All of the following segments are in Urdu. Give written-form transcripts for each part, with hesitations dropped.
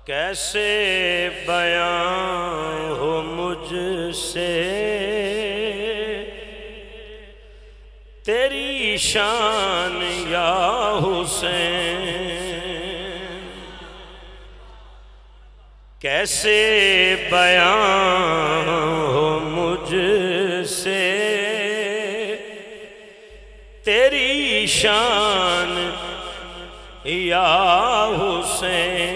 کیسے بیان ہو مجھ سے تیری شان یا حسین، کیسے بیان ہو مجھ سے تیری شان یا حسین۔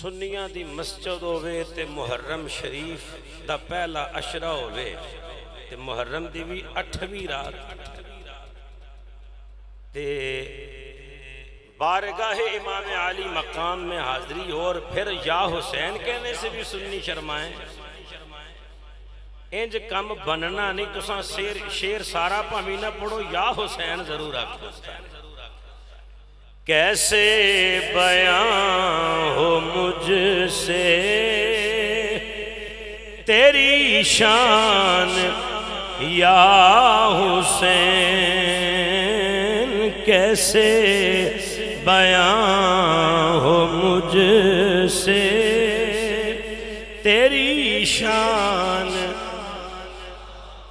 سنیاں دی مسجد ہوئے تے محرم شریف دا پہلا عشرہ ہوئے تے محرم دی بھی 8ویں رات تے بارگاہ امام عالی مقام میں حاضری اور پھر یا حسین کہنے سے بھی سنی شرمائیں۔ انج کم بننا نہیں، تساں شیر سارا پامی نہ پڑھو، یا حسین ضرور آکھو۔ کیسے بیان ہو مجھ سے تیری شان یا حسین، کیسے بیان ہو مجھ سے تیری شان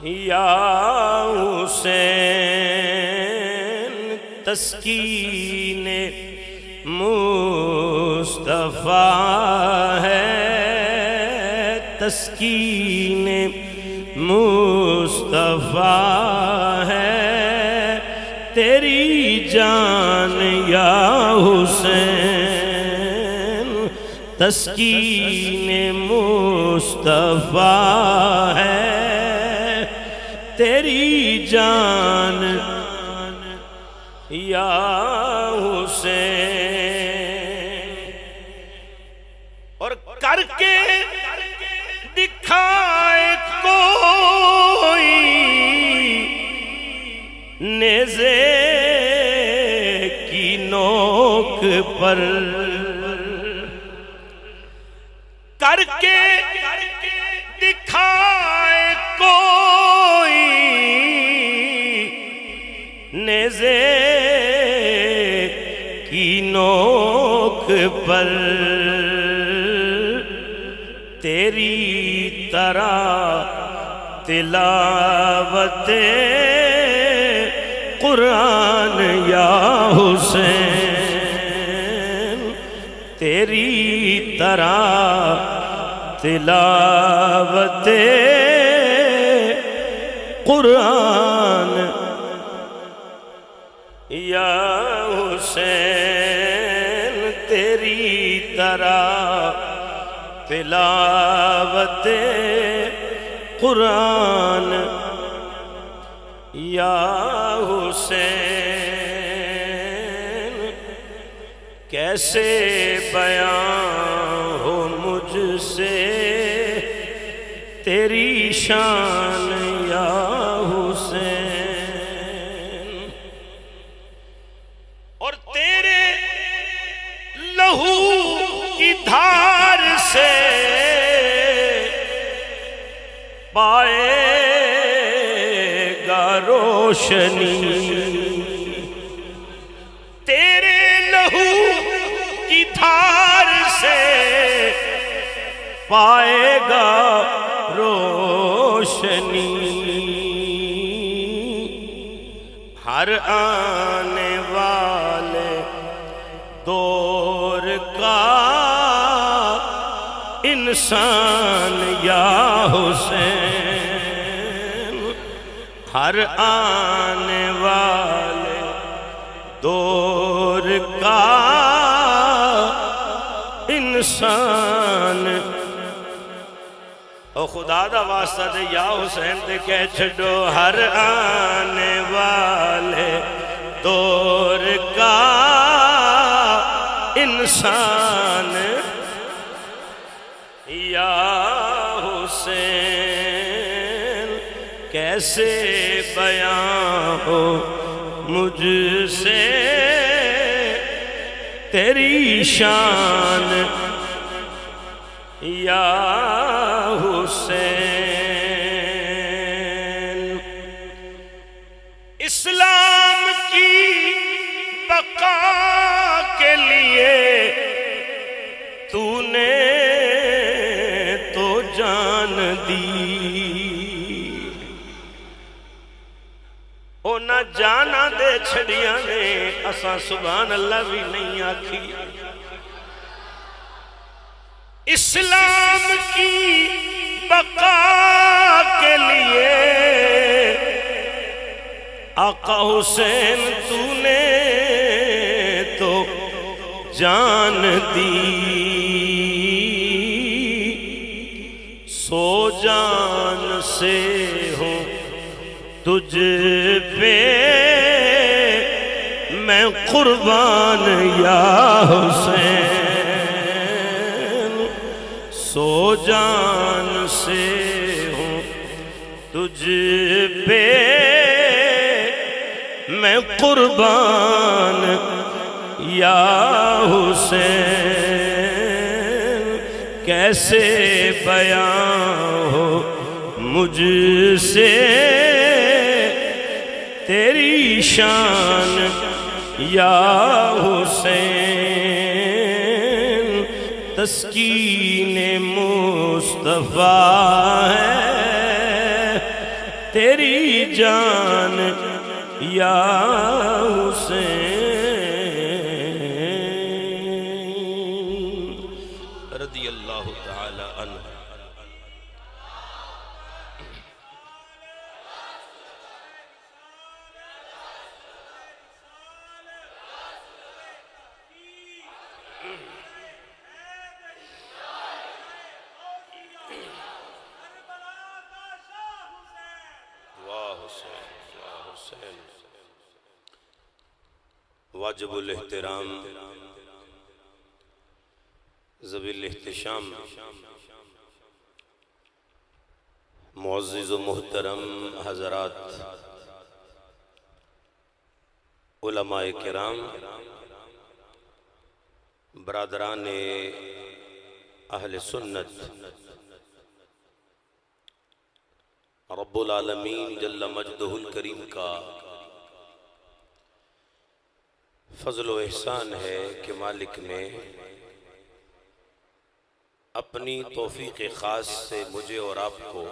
یا حسین۔ تسکین مصطفیٰ ہے، تسکین مصطفیٰ ہے تیری جان یا حسین، تسکین مصطفیٰ ہے تیری جان یا حسین۔ اور کر کے دکھائے کوئی نیزے کی نوک پر، کر کے دکھائے کوئی نیزے کی نوک پر، تیری طرح تلاوت قرآن یا حسین، تیری طرح تلاوت قرآن یا حسین، تیری طرح تلاوت قرآن یا حسین۔ کیسے بیان ہو مجھ سے تیری شان یا حسین، اور تیرے لہو کی دھار سے پائے گا روشنی، تیرے لہو کی دھار سے پائے گا روشنی، ہر آنے والے دور کا انسان یا حسین، ہر آنے والے دور کا انسان۔ او خدا دا واسطہ دے یا حسین دے کہہ چھڑو، ہر آنے والے دور کا انسان یا حسین، کیسے بیان ہو مجھ سے تیری شان یا حسین۔ اسلام کی بقا موتاں جانا دے چھڑیاں نے اساں سبحان اللہ بھی نہیں آکھی اسلام کی بقا کے لیے آقا حسین تو نے تو جان دی سو جان سے ہوں تجھ پہ میں قربان یا حسین سو جان سے ہوں تجھ پہ میں قربان یا حسین کیسے بیان ہو مجھ سے تیری شان یا حسین تسکین مصطفیٰ ہے تیری جان یا حسین رضی اللہ تعالی عنہ واجب الاحترام ذوی الاحتشام معزز و محترم حضرات علماء کرام برادران اہل سنت رب العالمین جل مجدہ الکریم کا فضل و احسان ہے کہ مالک نے اپنی توفیق خاص سے مجھے اور آپ کو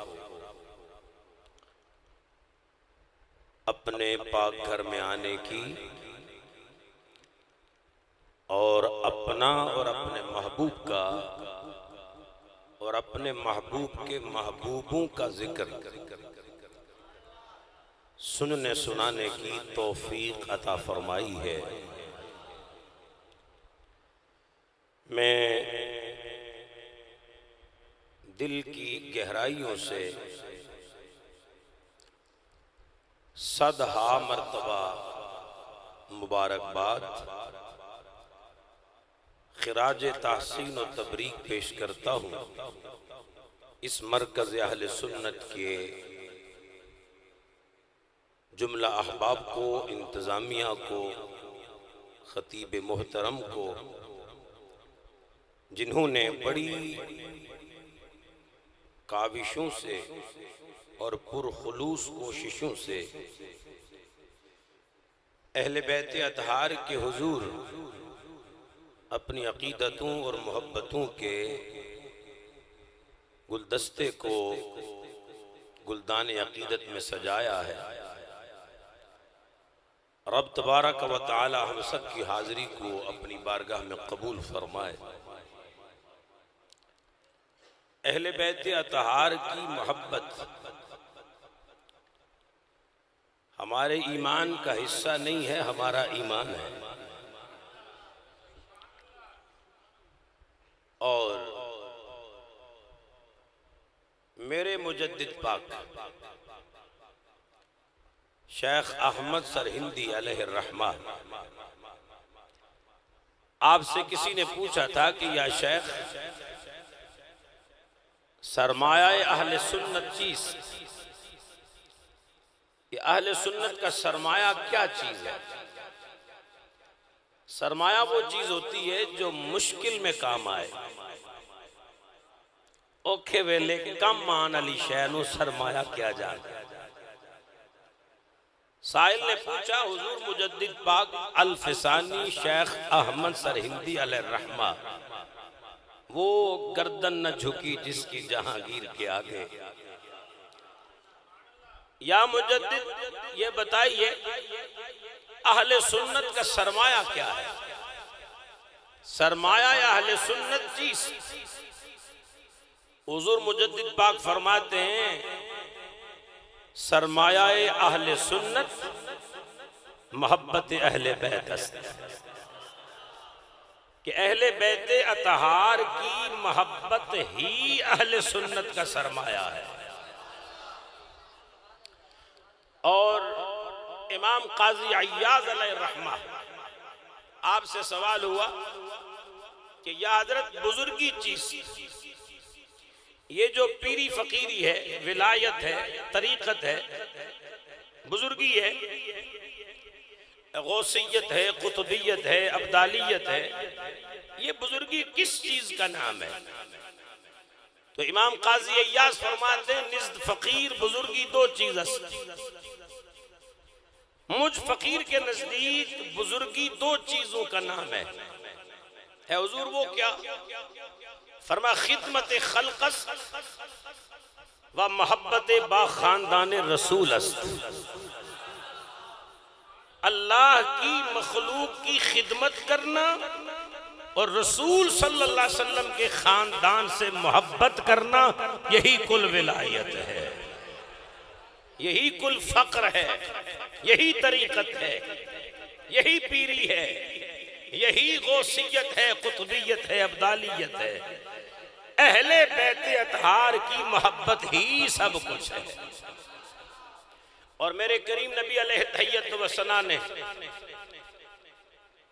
اپنے پاک گھر میں آنے کی اور اپنا اور اپنے محبوب کا اور اپنے محبوب کے محبوبوں کا ذکر سننے سنانے کی توفیق عطا فرمائی ہے میں دل کی گہرائیوں سے صدہا مرتبہ مبارکباد خراج تحسین و تبریک پیش کرتا ہوں اس مرکز اہل سنت کے جملہ احباب کو انتظامیہ کو خطیب محترم کو جنہوں نے بڑی کاوشوں سے اور پرخلوص کوششوں سے اہل بیت اطہار کے حضور اپنی عقیدتوں اور محبتوں کے گلدستے کو گلدان عقیدت میں سجایا ہے رب تبارک و تعالی ہم سب کی حاضری کو اپنی بارگاہ میں قبول فرمائے اہل بیت اطہار کی محبت ہمارے ایمان کا حصہ نہیں ہے ہمارا ایمان ہے اور میرے مجدد پاک شیخ احمد سرہندی علیہ الرحمہ آپ سے کسی نے پوچھا تھا کہ یا شیخ سرمایہ اہل سنت چیز یہ اہل سنت کا سرمایہ کیا چیز ہے سرمایہ وہ چیز ہوتی ہے جو مشکل میں کام آئے اوکھے ویلے کم آن علی شہنو سرمایہ کیا جائے سائل نے پوچھا حضور مجدد پاک الفسانی شیخ احمد سرہندی علیہ الرحمہ وہ گردن نہ جھکی جس کی جہانگیر کے آگے یا مجدد یہ بتائیے اہل سنت کا سرمایہ کیا ہے؟ سرمایہ یا اہل سنت چیز؟ حضور مجدد پاک فرماتے ہیں سرمایہ اہل سنت محبت اہل بیت است، کہ اہل بیت اطہار کی محبت ہی اہل سنت کا سرمایہ ہے۔ اور امام قاضی عیاض علیہ الرحمہ آپ سے سوال ہوا کہ یا حضرت بزرگی چیز، یہ جو پیری فقیری ہے، ولایت ہے، طریقت ہے، بزرگی ہے، غوثیت ہے، قطبیت ہے، ابدالیت ہے، یہ بزرگی کس چیز کا نام ہے؟ تو امام قاضی عیاض فرماتے ہیں نزد فقیر بزرگی دو چیز است، مجھ فقیر کے نزدیک بزرگی دو چیزوں کا نام ہے۔ حضور وہ کیا؟ فرما خدمت خلق است و محبت با خاندان رسول است، اللہ کی مخلوق کی خدمت کرنا اور رسول صلی اللہ علیہ وسلم کے خاندان سے محبت کرنا، یہی کل ولایت ہے، یہی کل فقر ہے، یہی طریقت ہے، یہی پیری ہے، یہی غوثیت ہے، قطبیت ہے، ابدالیت ہے۔ اہل بیت اطہار کی محبت ہی سب کچھ ہے۔ اور میرے کریم نبی علیہ تحیت و ثنا نے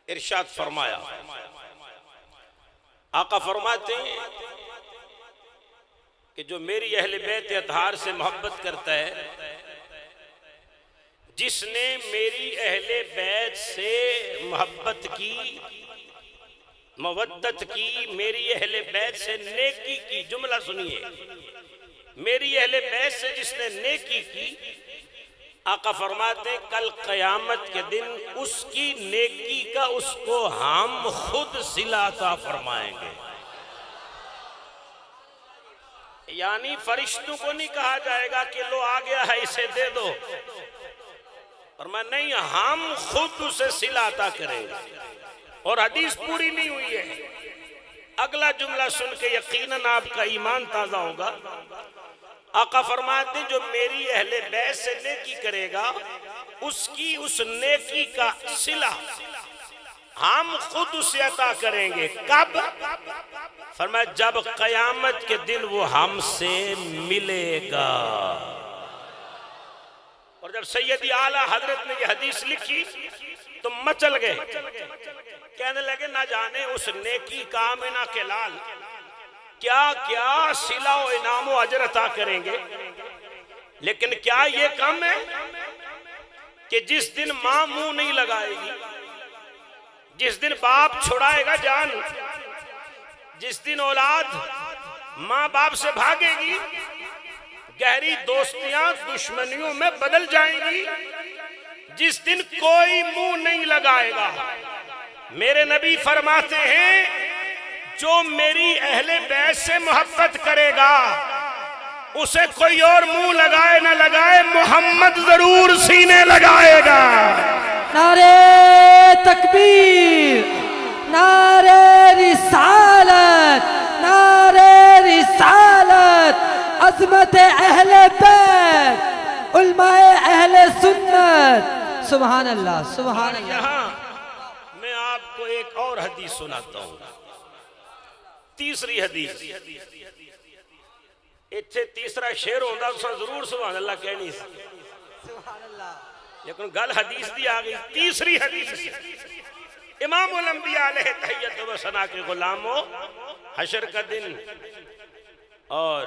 ارشاد فرمایا، آقا فرماتے ہیں کہ جو میری اہل بیت اطہار سے محبت کرتا ہے، جس نے میری اہل بیت سے محبت کی، مودت کی، میری اہل بیت سے نیکی کی، جملہ سنیے، میری اہل بیت سے جس نے نیکی کی، آقا فرماتے ہیں کل قیامت کے دن اس کی نیکی کا اس کو ہم خود صلہ عطا فرمائیں گے۔ یعنی فرشتوں کو نہیں کہا جائے گا کہ لو آ گیا ہے اسے دے دو، اور میں نہیں، ہم خود اسے صلہ عطا کریں گے۔ اور حدیث پوری نہیں ہوئی ہے، اگلا جملہ سن کے یقیناً آپ کا ایمان تازہ ہوگا۔ آقا فرماتے ہیں جو میری اہل بیت سے نیکی کرے گا، اس کی اس نیکی کا صلہ ہم خود اسے عطا کریں گے۔ کب؟ فرمایا جب قیامت کے دن وہ ہم سے ملے گا۔ اور جب سیدی اعلیٰ حضرت نے یہ حدیث لکھی تو مچل گئے، کہنے لگے نہ جانے اس نیکی کا آمنہ کے لال کیا کیا صلہ و انعام و اجر عطا کریں گے، لیکن کیا یہ کم ہے کہ جس دن ماں منہ نہیں لگائے گی، جس دن باپ چھڑائے گا جان، جس دن اولاد ماں باپ سے بھاگے گی، گہری دوستیاں دشمنیوں میں بدل جائیں گی، جس دن کوئی منہ نہیں لگائے گا، میرے نبی فرماتے ہیں جو میری اہل بیت سے محبت کرے گا اسے کوئی اور منہ لگائے نہ لگائے محمد ضرور سینے لگائے گا۔ نعرہ تکبیر، نعرہ رسالت، نعرہ رسالت، عظمت اہل بیت، علماء اہل سنت، سبحان اللہ سبحان اللہ۔ یہاں میں آپ کو ایک اور حدیث سناتا ہوں، تیسری حدیث، اتھے تیسرا شعر ہوندہ تو ضرور سبحان اللہ کہنی سی، لیکن گل حدیث دی آگئی۔ تیسری حدیث، امام الانبیاء علیہ تحیت و ثنا کے غلاموں، حشر کا دن اور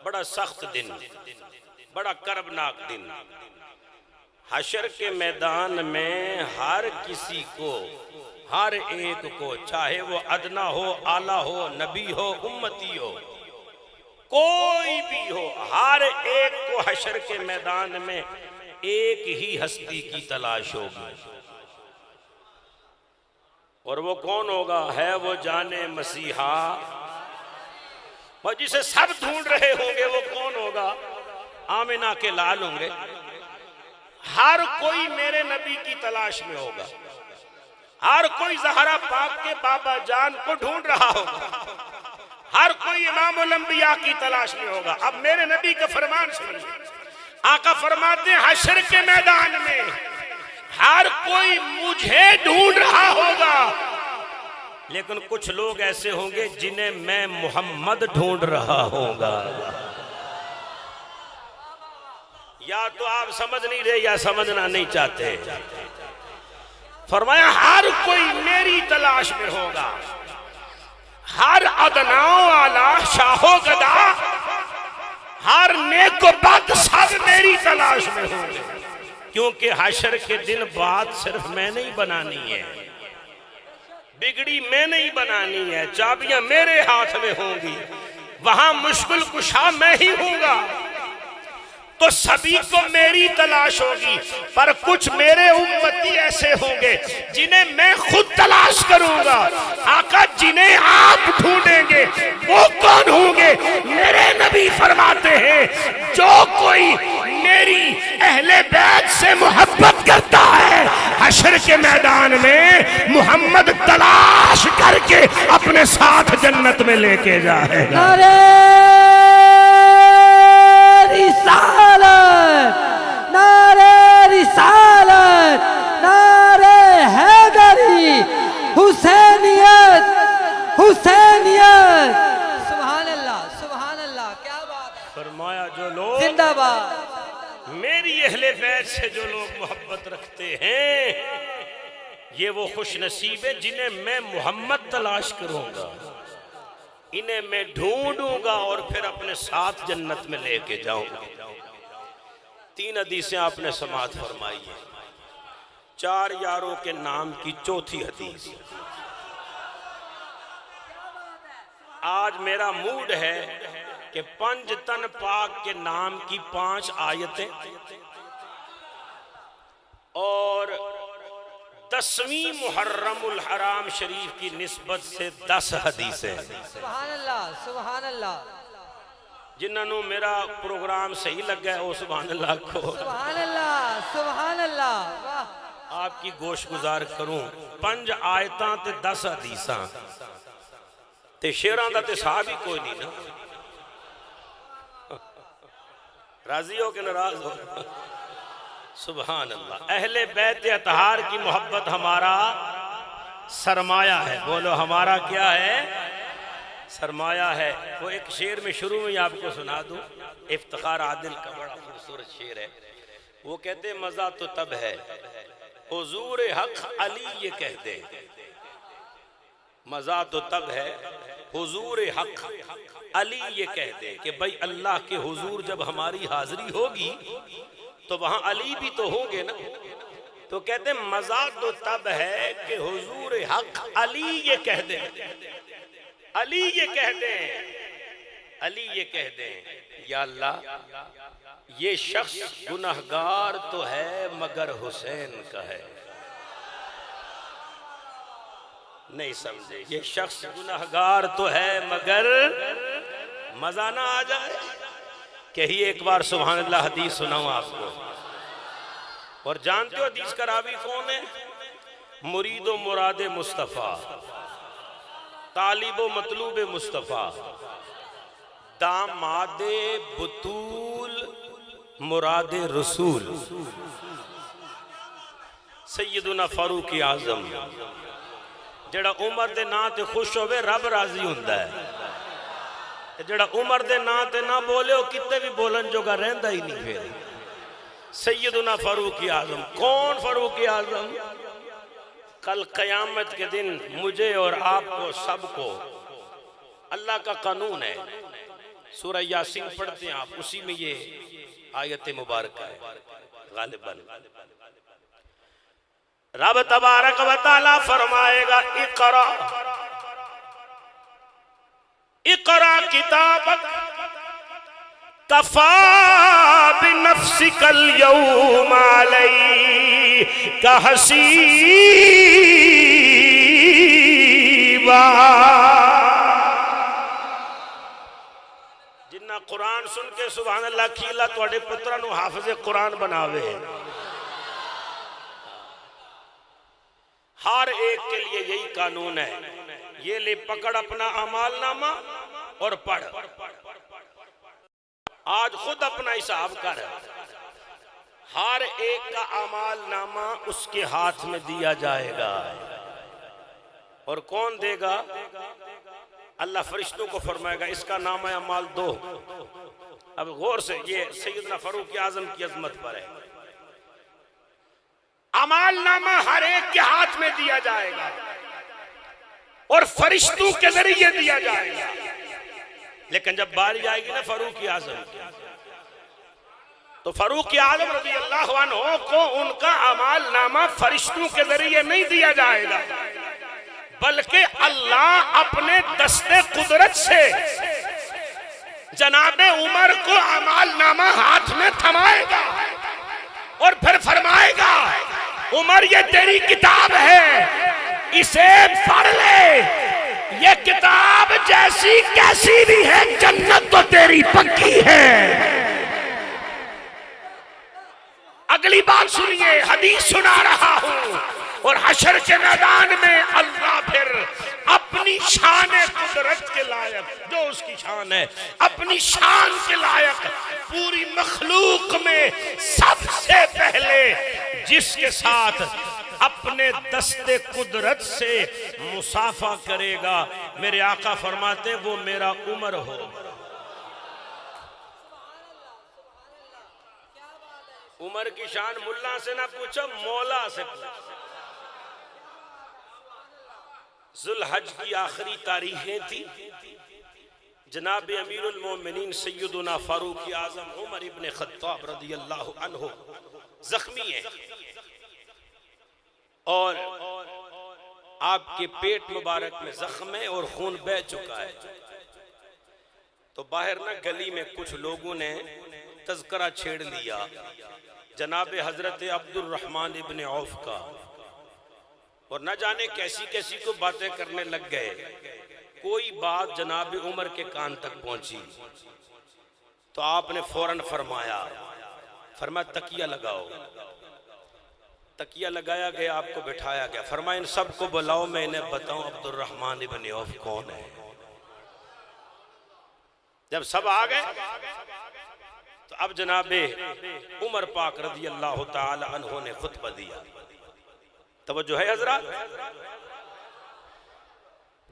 بڑا سخت دن، بڑا کربناک دن، حشر کے میدان میں ہر کسی کو، ہر ایک کو، چاہے وہ ادنا ہو، اعلیٰ ہو، نبی ہو، امتی ہو، کوئی بھی ہو، ہر ایک کو حشر کے میدان میں ایک ہی ہستی کی تلاش ہوگی، اور وہ کون ہوگا؟ ہے وہ جان مسیحا، اور جسے سب ڈھونڈ رہے ہوں گے وہ کون ہوگا؟ آمنہ کے لال ہوں گے، ہر کوئی میرے نبی کی تلاش میں ہوگا، ہر کوئی زہرا پاک کے بابا جان کو ڈھونڈ رہا ہوگا، ہر کوئی امام الانبیاء کی تلاش میں ہوگا۔ اب میرے نبی کا فرمان سنیے، آقا فرماتے ہیں حشر کے میدان میں ہر کوئی مجھے ڈھونڈ رہا ہوگا، لیکن کچھ لوگ ایسے ہوں گے جنہیں میں محمد ڈھونڈ رہا ہوں گا۔ یا تو آپ سمجھ نہیں رہے یا سمجھنا نہیں چاہتے۔ فرمایا ہر کوئی میری تلاش میں ہوگا، ہر ادنا والا شاہ و گدا، ہر نیک و بد سب میری تلاش میں ہوں گے، کیونکہ حشر کے دن بات صرف میں نہیں بنانی ہے، بگڑی میں نہیں بنانی ہے، چابیاں میرے ہاتھ میں ہوں گی، وہاں مشکل کشا میں ہی ہوں گا، تو سبھی کو میری تلاش ہوگی، پر کچھ میرے امتی ایسے ہوں گے جنہیں میں خود تلاش کروں گا۔ آقا جنہیں آپ ڈھونڈیں گے وہ کون ہوں گے؟ میرے نبی فرماتے ہیں جو کوئی میری اہل بیت سے محبت کرتا ہے حشر کے میدان میں محمد تلاش کر کے اپنے ساتھ جنت میں لے کے جائے گا۔ رسالت، نعرہ رسالت، نعرہ حیدری، حسینیت، حسینیت، سبحان اللہ، سبحان اللہ، کیا بات۔ فرمایا جو لوگ زندہ باد، میری اہل بیت سے جو لوگ محبت رکھتے ہیں یہ وہ خوش نصیب ہے جنہیں میں محمد تلاش کروں گا، انہیں میں ڈھونڈوں گا اور پھر اپنے ساتھ جنت میں لے کے جاؤں گا۔ 3 حدیثیں آپ نے سماعت فرمائی ہیں، 4 یاروں کے نام کی 4تھی حدیث۔ آج میرا موڈ ہے کہ پنج تن پاک کے نام کی 5 آیتیں اور 10ویں محرم الحرام شریف کی نسبت سے 10 حدیثیں۔ سبحان اللہ، سبحان اللہ، جنہوں میرا پروگرام صحیح لگ گیا وہ سبحان اللہ کو سبحان اللہ، سبحان اللہ، واہ۔ آپ کی گوش گزار کروں، 5 آیتاں تے 10 حدیثاں تے شیران دا تے صاحب ہی کوئی نہیں نا، راضی ہو کہ ناراض ہو؟ سبحان اللہ۔ اہل بیت اطہار کی محبت ہمارا سرمایہ ہے، بولو ہمارا کیا ہے؟ سرمایہ ہے۔ وہ ایک شعر میں شروع میں آپ کو سنا دوں، افتخار عادل کا بڑا خوبصورت شعر ہے، وہ کہتے ہیں مزہ تو تب ہے حضور حق علی یہ کہہ دے، مزہ تو تب ہے حضور حق علی یہ کہہ دے کہ بھئی اللہ کے حضور جب ہماری حاضری ہوگی تو وہاں علی بھی تو ہوں گے نا، تو کہتے ہیں مزہ تو تب ہے کہ حضور حق علی یہ کہہ دیں، علی یہ کہہ دیں، علی یہ کہہ دیں یا اللہ یہ شخص گناہگار تو ہے مگر حسین کا ہے۔ نہیں سمجھے، یہ شخص گناہگار تو ہے مگر مزہ نہ آ جائے؟ کہیے ایک بار سبحان اللہ، حدیث سناؤں آپ کو۔ اور جانتے ہو حدیث کا راوی کون ہے؟ مرید و مراد مصطفیٰ، طالب و مطلوب مصطفیٰ، داماد بطول مراد رسول، سیدنا فاروق اعظم، جڑا عمر دے نا تے خوش ہوئے رب راضی ہوندہ ہے، جڑا عمر دے نا تے نہ بولے ہو کتے بھی بولن جو گا رہندہ ہی نہیں پھر۔ سیدنا فاروق اعظم، کون فاروق اعظم؟ کل قیامت کے دن مجھے اور آپ کو سب کو اللہ کا قانون ہے، سورہ یاسین پڑھتے ہیں آپ، اسی میں یہ آیت مبارکہ ہے غالباً۔ رب تبارک و تعالیٰ فرمائے گا اقرا اقرا کتابک کفا بنفسک اليوم علیک حسیبا، جنہ قرآن سن کے سبحان اللہ کھیلا توڑے پترانو حافظ قرآن بناوے. ہر ایک کے لیے یہی قانون ہے. یہ لے پکڑ اپنا اعمال نامہ اور پڑھ. آج خود اپنا حساب کر. ہر ایک کا اعمال نامہ اس کے ہاتھ میں دیا جائے گا. اور کون دے گا؟ اللہ فرشتوں کو فرمائے گا اس کا نامہ اعمال دو. اب غور سے، یہ سیدنا فاروق اعظم کی عظمت پر ہے. اعمال نامہ ہر ایک کے ہاتھ میں دیا جائے گا اور فرشتوں کے ذریعے دیا جائے گا. لیکن جب باری آئے گی نا فاروق اعظم کی، تو فاروق اعظم رضی اللہ عنہ کو ان کا اعمال نامہ فرشتوں کے ذریعے نہیں دیا جائے گا، بلکہ اللہ اپنے دست قدرت سے جناب عمر کو اعمال نامہ ہاتھ میں تھمائے گا اور پھر فرمائے گا عمر یہ تیری کتاب ہے، اسے پڑھ لے. یہ کتاب جیسی کیسی بھی ہے جنت تو تیری پکی ہے. اگلی بات سنیے، حدیث سنا رہا ہوں. اور حشر کے میدان میں اللہ پھر اپنی شان قدرت کے لائق، جو اس کی شان ہے، اپنی شان کے لائق پوری مخلوق میں سب سے پہلے جس کے ساتھ اپنے دست قدرت سے مصافحہ کرے گا، میرے آقا فرماتے وہ میرا عمر ہو. عمر کی شان ملا سے نہ پوچھو، مولا سے پوچھو. ذوالحج کی آخری تاریخیں تھی. جناب امیر المومنین سیدنا فاروق اعظم عمر ابن خطاب رضی اللہ عنہ زخمی ہیں اور آپ کے پیٹ مبارک میں زخم ہے اور خون بہ چکا ہے. تو باہر نہ گلی میں کچھ لوگوں نے تذکرہ چھیڑ لیا جناب حضرت عبد الرحمن ابن عوف کا، اور نہ جانے کیسی کیسی کو باتیں کرنے لگ گئے. کوئی بات جناب عمر کے کان تک پہنچی تو آپ نے فوراً فرمایا تکیہ لگاؤ. تکیہ لگایا گیا، آپ کو بٹھایا گیا. فرمایا ان سب کو بلاؤ، میں انہیں بتاؤں عبد الرحمن ابن عوف کون ہے. جب سب آ گئے تو اب جناب عمر پاک رضی اللہ تعالی عنہ نے خطبہ دیا. توجہ ہے حضرات؟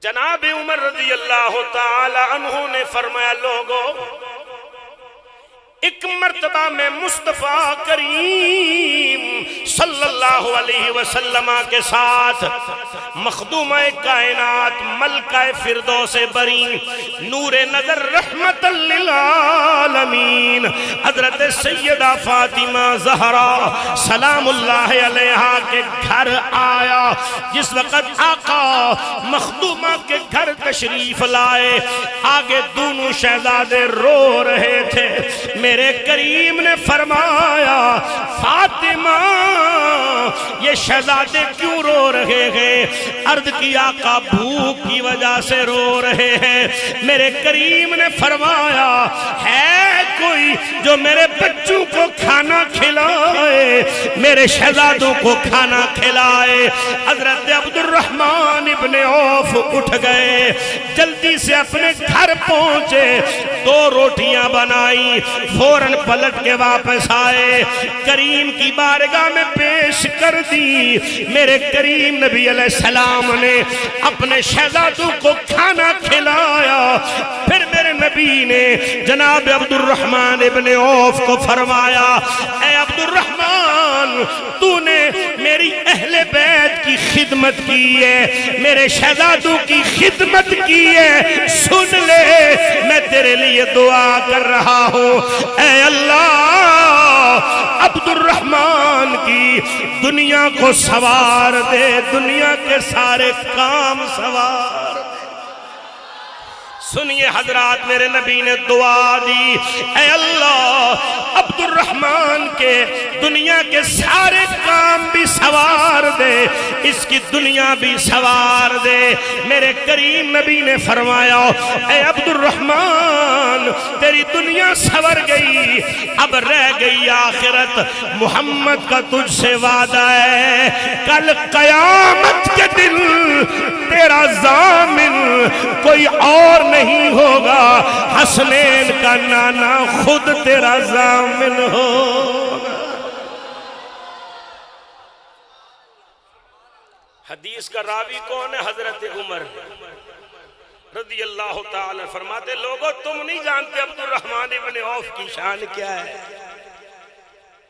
جناب عمر رضی اللہ تعالی عنہ نے فرمایا لوگو، ایک مرتبہ میں مصطفیٰ کریم صلی اللہ علیہ وسلم کے ساتھ مخدومہ کائنات ملکہ فردوس بری نور نظر رحمت للعالمین حضرت سیدہ فاطمہ زہرا سلام اللہ علیہا کے گھر آیا. جس وقت آقا مخدومہ کے گھر تشریف لائے، آگے دونوں شہزادے رو رہے تھے. میرے کریم نے فرمایا فاطمہ یہ شہزادے کیوں رو رہے ہیں؟ عرض کی آقا بھوک کی وجہ سے رو رہے ہیں. میرے کریم نے فرمایا ہے کوئی جو میرے بچوں کو کھانا کھلائے، میرے شہزادوں کو کھانا کھلائے. حضرت عبد الرحمن ابن عوف اٹھ گئے، جلدی سے اپنے گھر پہنچے، 2 روٹیاں بنائی، فوراً پلٹ کے واپس آئے، کریم کی بارگاہ میں پیش کر دی. میرے کریم نبی علیہ السلام نے اپنے شہزادوں کو کھانا کھلایا. پھر میرے نبی نے جناب عبد الرحمن ابن عوف کو فرمایا اے عبد الرحمن، تو نے میری اہل بیت کی خدمت کی ہے، میرے شہزادوں کی خدمت کی ہے، سن لے میں تیرے لیے دعا کر رہا ہوں. اے اللہ عبد الرحمن کی دنیا کو سوار دے، دنیا کے سارے کام سوار. سنیے حضرات، میرے نبی نے دعا دی، اے اللہ عبد الرحمن کے دنیا کے سارے کام بھی سوار دے، اس کی دنیا بھی سوار دے۔ میرے کریم نبی نے فرمایا، اے عبد الرحمن تیری دنیا سور گئی، اب رہ گئی آخرت۔ محمد کا تجھ سے وعدہ ہے، کل قیامت کے دن تیرا ضامن کوئی اور نہیں ہوگا، حسنین کا نانا خود تیرا ضامن ہوگا۔ حدیث کا راوی کون ہے؟ حضرت عمر رضی اللہ تعالی فرماتے، لوگوں تم نہیں جانتے عبد الرحمن ابن عوف کی شان کیا ہے۔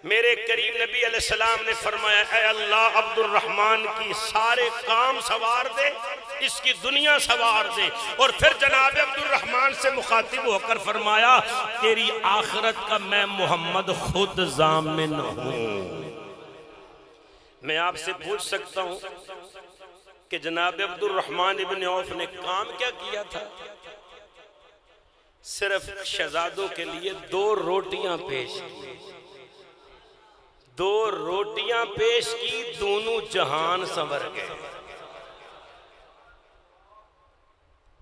میرے کریم نبی علیہ السلام نے فرمایا، اے اللہ عبد الرحمن کی سارے کام سوار دے، اس کی دنیا سوار دے۔ اور پھر جناب عبد الرحمن سے مخاطب ہو کر فرمایا، تیری آخرت کا میں محمد خود ضامن ہوں۔ میں آپ سے پوچھ سکتا ہوں کہ جناب عبد الرحمن ابن عوف نے کام کیا کیا تھا؟ صرف شہزادوں کے لیے 2 روٹیاں پیش کی، 2 روٹیاں پیش کی، دونوں جہان سنور گئے۔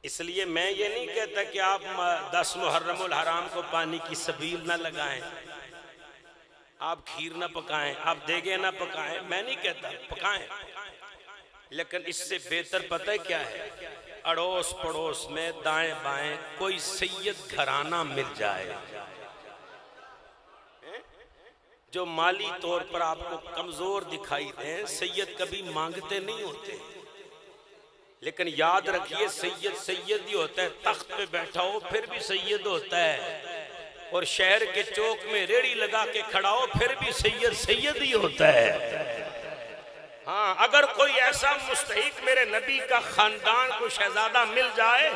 اس لیے میں یہ نہیں کہتا کہ آپ 10 محرم الحرام کو پانی کی سبیل نہ لگائیں، آپ کھیر نہ پکائیں، آپ دیگے نہ پکائیں، میں نہیں کہتا، پکائیں، لیکن اس سے بہتر پتہ کیا ہے؟ اڑوس پڑوس میں دائیں بائیں کوئی سید گھرانہ مل جائے جو مالی طور پر آپ کو کمزور دکھائی دیں۔ سید کبھی مانگتے نہیں ہوتے، لیکن یاد رکھیے سید ہی ہوتا ہے، تخت پہ بیٹھا ہو پھر بھی سید ہوتا ہے، اور شہر کے چوک میں ریڑی لگا کے کھڑا ہو پھر بھی سید ہی ہوتا ہے۔ ہاں، اگر کوئی ایسا مستحق میرے نبی کا خاندان کو شہزادہ مل جائے،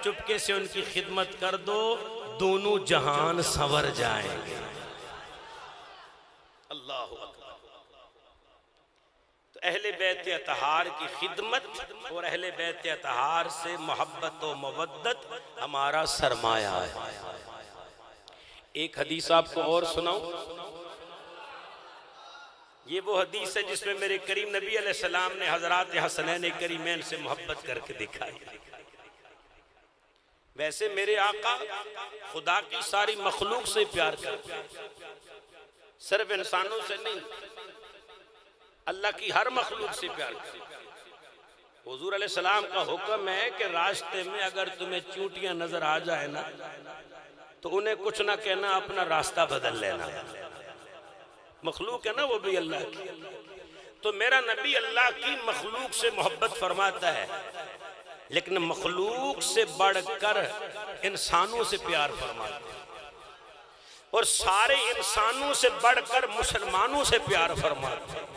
چپکے سے ان کی خدمت کر دو، دونوں جہان سنور جائیں گے۔ اللہ اکبر۔ تو اہل بیت اطہار کی خدمت اور اہل بیت اطہار سے محبت و مودت ہمارا سرمایہ ہے۔ ایک حدیث آپ کو اور سناؤں، یہ وہ حدیث ہے جس میں میرے کریم نبی علیہ السلام نے حضرات حسنین کریمین سے محبت کر کے دکھائی۔ ویسے میرے آقا خدا کی ساری مخلوق سے پیار کرتے ہیں، صرف انسانوں سے نہیں، اللہ کی ہر مخلوق سے پیار کرتے ہیں۔ حضور علیہ السلام کا حکم ہے کہ راستے میں اگر تمہیں چونٹیاں نظر آ جائے نا تو انہیں کچھ نہ کہنا، اپنا راستہ بدل لینا۔ مخلوق ہے نا وہ بھی اللہ کی، تو میرا نبی اللہ کی مخلوق سے محبت فرماتا ہے، لیکن مخلوق سے بڑھ کر انسانوں سے پیار فرماتا ہے، اور سارے انسانوں سے بڑھ کر مسلمانوں سے پیار فرماتا ہے،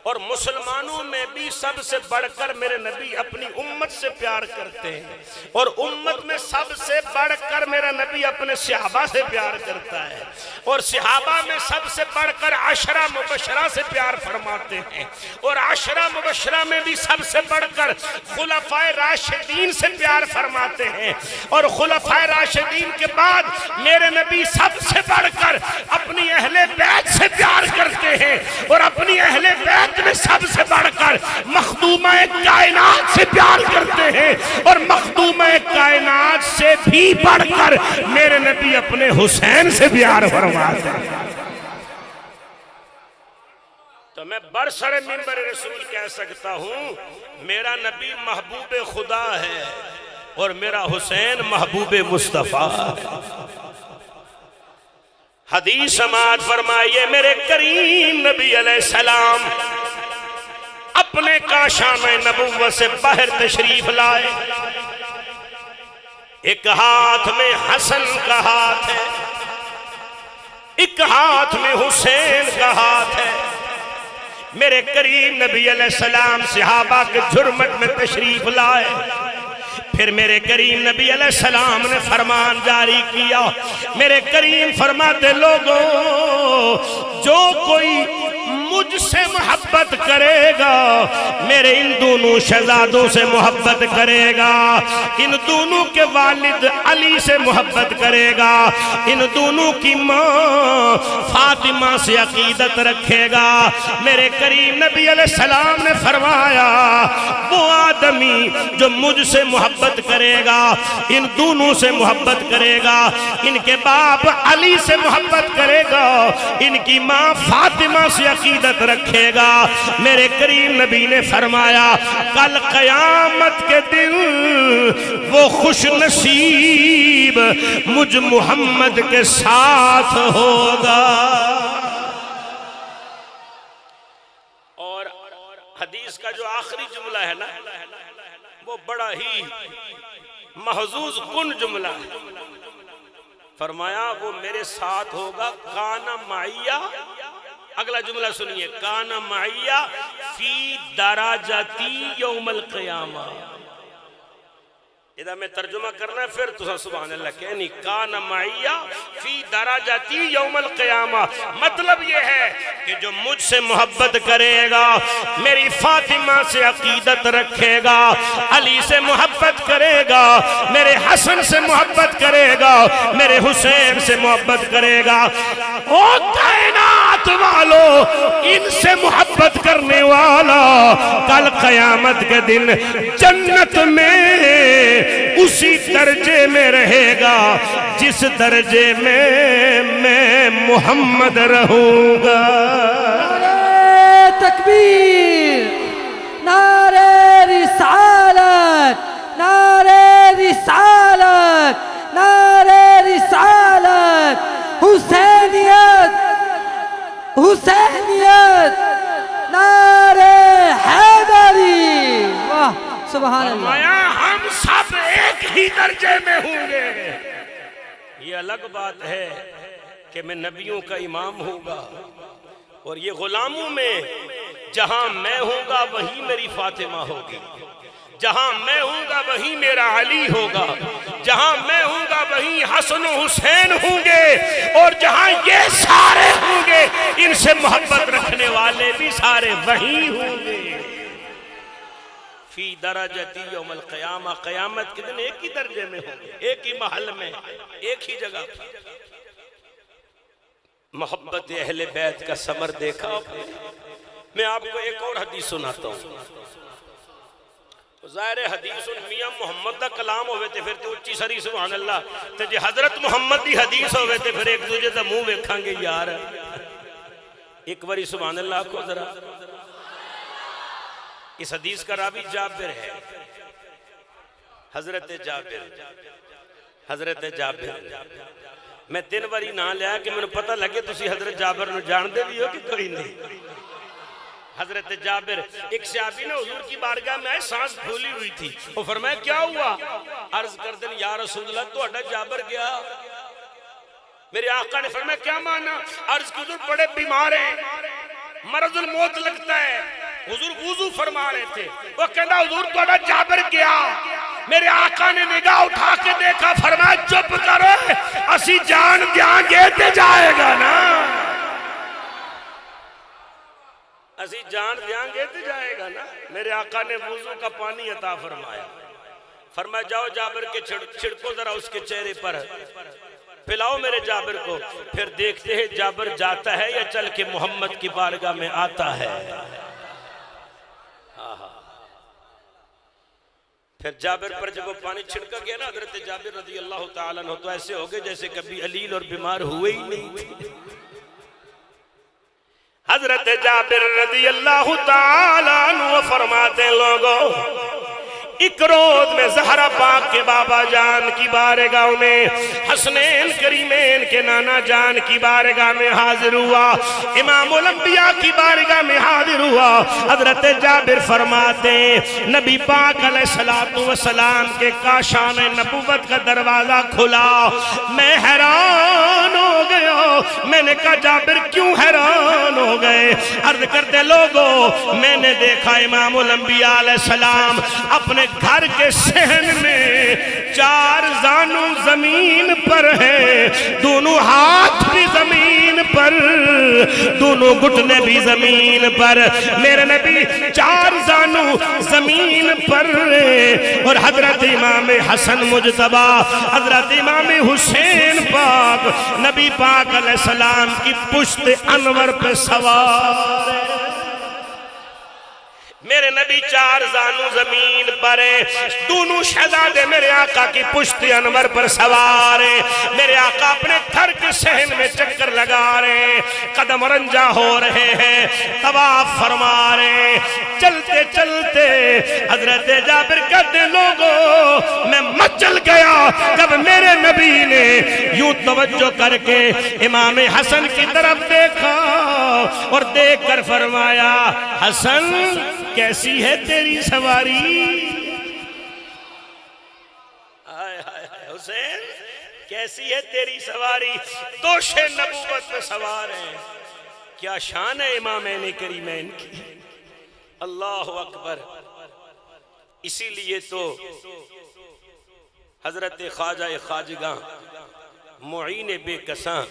اور مسلمانوں میں بھی سب سے بڑھ کر میرے نبی اپنی امت سے پیار کرتے ہیں، اور امت میں سب سے بڑھ کر میرا نبی اپنے صحابہ سے پیار کرتا ہے، اور صحابہ میں سب سے بڑھ کر عشرہ مبشرہ سے پیار فرماتے ہیں، اور عشرہ مبشرہ میں بھی سب سے بڑھ کر خلفائے راشدین سے پیار فرماتے ہیں، اور خلفائے راشدین کے بعد میرے نبی سب سے بڑھ کر اپنی اہل بیت سے پیار کرتے ہیں، اور اپنی اہل بیت میں سب سے بڑھ کر مخدومہ کائنات سے پیار کرتے ہیں، اور مخدومہ کائنات سے بھی بڑھ کر میرے نبی اپنے حسین سے پیار فرماتے ہیں۔ تو میں برسر منبر رسول کہہ سکتا ہوں، میرا نبی محبوب خدا ہے اور میرا حسین محبوب مصطفیٰ ہے۔ حدیث سماعت فرمائیے، میرے کریم نبی علیہ السلام اپنے کاشانہ نبوت سے باہر تشریف لائے، ایک ہاتھ میں حسن کا ہاتھ ہے، ایک ہاتھ میں حسین کا ہاتھ ہے۔ میرے کریم نبی علیہ السلام صحابہ کے جرمٹ میں تشریف لائے، پھر میرے کریم نبی علیہ السلام نے فرمان جاری کیا۔ میرے کریم فرماتے، لوگوں جو کوئی مجھ سے محبت کرے گا میرے ان دونوں شہزادوں سے محبت کرے گا، ان دونوں کے والد علی سے محبت کرے گا، ان دونوں کی ماں فاطمہ سے عقیدت رکھے گا۔ میرے کریم نبی علیہ السلام نے فرمایا وہ آدمی جو مجھ سے محبت کرے گا، ان دونوں سے محبت کرے گا، ان کے باپ علی سے محبت کرے گا، ان کی ماں فاطمہ سے عقیدت رکھے گا۔ میرے کریم نبی نے فرمایا کل قیامت کے دن وہ خوش نصیب مجھ محمد کے ساتھ ہوگا۔ اور حدیث کا جو آخری جملہ ہے نا وہ بڑا ہی محظوظ کن جملہ ہے۔ فرمایا وہ میرے ساتھ ہوگا، کانا معیہ، اگلا جملہ سنیے، کانا معیہ فی دراجتی یوم القیامہ۔ ادھا میں ترجمہ کرنا ہے پھر تو سبحان اللہ کہنی، کانا معیہ فی دراجتی یوم القیامہ۔ مطلب یہ ہے کہ جو مجھ سے محبت کرے گا، میری فاطمہ سے عقیدت رکھے گا، علی سے محبت کرے گا، میرے حسن سے محبت کرے گا، میرے حسین سے محبت کرے گا، او کائنات والو ان سے محبت کرنے والا کل قیامت کے دن جنت میں اسی درجے میں رہے گا جس درجے میں محمد رہوں گا۔ نعرہ تکبیر، نعرہ رسالت، نعرہ رسالت، نعرہ رسالت، حسینیت، حسینیت، نعرہ حیدری۔ واہ سبحان اللہ۔ ہم سب ایک ہی درجے میں ہوں گے۔ یہ الگ بات ہے کہ میں نبیوں کا امام ہوں گا اور یہ غلاموں میں جہاں میں ہوں گا وہی میری فاطمہ ہوگی، جہاں میں ہوں گا وہی میرا علی ہوگا، جہاں میں ہوں گا وہی حسن و حسین ہوں گے، اور جہاں یہ سارے ہوں گے ان سے محبت رکھنے والے بھی سارے وہی ہوں گے۔ فی درجتی یوم القیامہ، قیامت کے دن ایک ہی درجے میں ہوں گے، ایک ہی محل میں، ایک ہی جگہ پر۔ محبت اہل بیت کا ثمر دیکھا۔ میں آپ کو ایک اور حدیث سناتا ہوں۔ ظاہر حدیث میاں محمد دا کلام ہوئے تھے پھر تو اچھی سری سبحان اللہ تے جی حضرت محمد دی حدیث ہوئے تھے پھر ایک دوجہ دا منہ ویکھاں گے یار۔ ایک باری سبحان اللہ کو ذرا۔ اس حدیث کا راوی جابر ہے، حضرت جابر، حضرت جابر۔ میں 3 باری نہ لیا کہ میں پتہ لگے تسی حضرت جابر نو جان دے بھی ہو کہ کوئی نہیں۔ حضرت جابر ایک صحابی نے حضور کی بارگاہ میں آئے، سانس پھولی ہوئی تھی، وہ فرمایا کیا ہوا؟ عرض کر دیں یا رسول اللہ تو اڈا جابر گیا۔ میرے آقا نے فرمایا کیا مانا؟ عرض کی حضور بڑے بیمار ہیں، مرض الموت لگتا ہے۔ حضور وضو فرما رہے تھے، وہ کہنا حضور تو اڈا جابر گیا۔ میرے آقا نے نگاہ اٹھا کے دیکھا، فرمایا چپ کرو، اسی جان دیاں گے تے جائے گا نا، اسی جان دیاں گے تے جائے گا نا۔ میرے آقا نے وضو کا پانی عطا فرمایا، فرمایا جاؤ جابر کے چھڑکو ذرا اس کے چہرے پر، پلاؤ میرے جابر کو۔ پھر دیکھتے ہیں جابر جاتا ہے یا چل کے محمد کی بارگاہ میں آتا ہے۔ پھر جابر پر جب وہ پانی چھڑکا گیا نا حضرت جابر رضی اللہ تعالیٰ عنہ تو ایسے ہو گئے جیسے کبھی علیل اور بیمار ہوئے ہی نہیں تھے۔ حضرت جابر رضی اللہ تعالیٰ عنہ فرماتے لوگوں ایک روز میں زہرا پاک کے بابا جان کی بارگاہ میں حسنین کریمین کے نانا جان کی بارگاہ میں حاضر ہوا، امام الانبیاء کی بارگاہ میں حاضر ہوا۔ حضرت جابر فرماتے ہیں نبی پاک علیہ السلام کے کاشان نبوت کا دروازہ کھلا، میں حیران ہو گیا۔ میں نے کہا جابر کیوں حیران ہو گئے؟ عرض کرتے لوگوں میں نے دیکھا امام الانبیاء علیہ السلام اپنے دھر کے صحن میں 4 زانو زمین پر ہے، دونوں ہاتھ بھی زمین پر، دونوں گھٹنے بھی زمین پر، میرے نبی 4 زانو زمین پر، اور حضرت امام حسن مجتبی، حضرت امام حسین پاک، نبی پاک علیہ السلام کی پشت انور پہ سوار ہے۔ میرے نبی 4 زانو زمین پر ہے، دونوں شہزادے میرے آقا کی پشت انور پر سوار ہیں، میرے آقا اپنے گھر کے صحن میں چکر لگا رہے ہیں، قدم رنجا ہو رہے ہیں، طواف فرما رہے ہیں، چلتے چلتے حضرت جابر کہتے ہیں لوگوں میں مچل گیا جب میرے نبی نے یوں توجہ کر کے امام حسن کی طرف دیکھا اور دیکھ کر فرمایا حسن کیسی ہے تیری سواری؟ حسین کیسی ہے تیری سواری؟ دوش نبوت میں سوار ہیں، کیا شان ہے امامین کریمین کی، اللہ اکبر۔ اسی لیے تو حضرت خواجہ خواجگاں معین بے کساں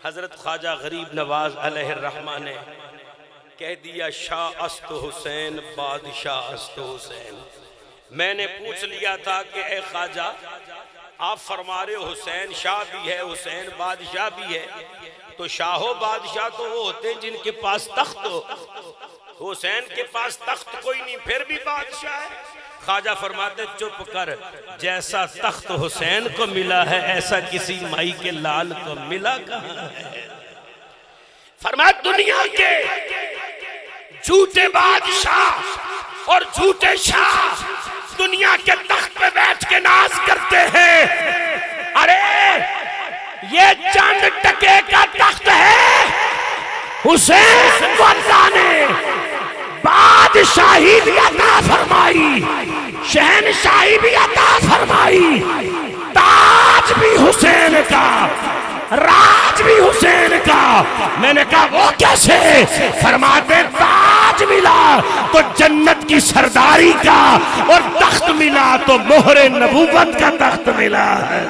حضرت خواجہ غریب نواز علیہ الرحمن نے کہہ دیا شاہ است حسین بادشاہ است حسین۔ میں نے پوچھ لیا تھا کہ اے خواجہ آپ فرما رہے ہو حسین شاہ بھی ہے حسین بادشاہ بھی ہے، تو شاہ و بادشاہ تو وہ ہوتے ہیں جن کے پاس تخت ہو، حسین کے پاس تخت کوئی نہیں پھر بھی بادشاہ ہے۔ خواجہ فرماتے چپ کر، جیسا تخت حسین کو ملا ہے ایسا کسی مائی کے لال کو ملا کہاں ہے۔ فرمایا دنیا کے جھوٹے بادشاہ اور جھوٹے شاہ دنیا کے تخت پہ بیٹھ کے ناز کرتے ہیں، ارے یہ چند ٹکے کا تخت ہے، حسین کو اللہ نے بادشاہی بھی عطا فرمائی، شہنشاہی بھی عطا فرمائی، تاج بھی حسین کا، راج بھی حسین کا۔ میں نے کہا وہ کیسے؟ فرماتے تاج ملا تو جنت کی سرداری کا، اور تخت ملا تو مہر نبوت کا تخت ملا ہے۔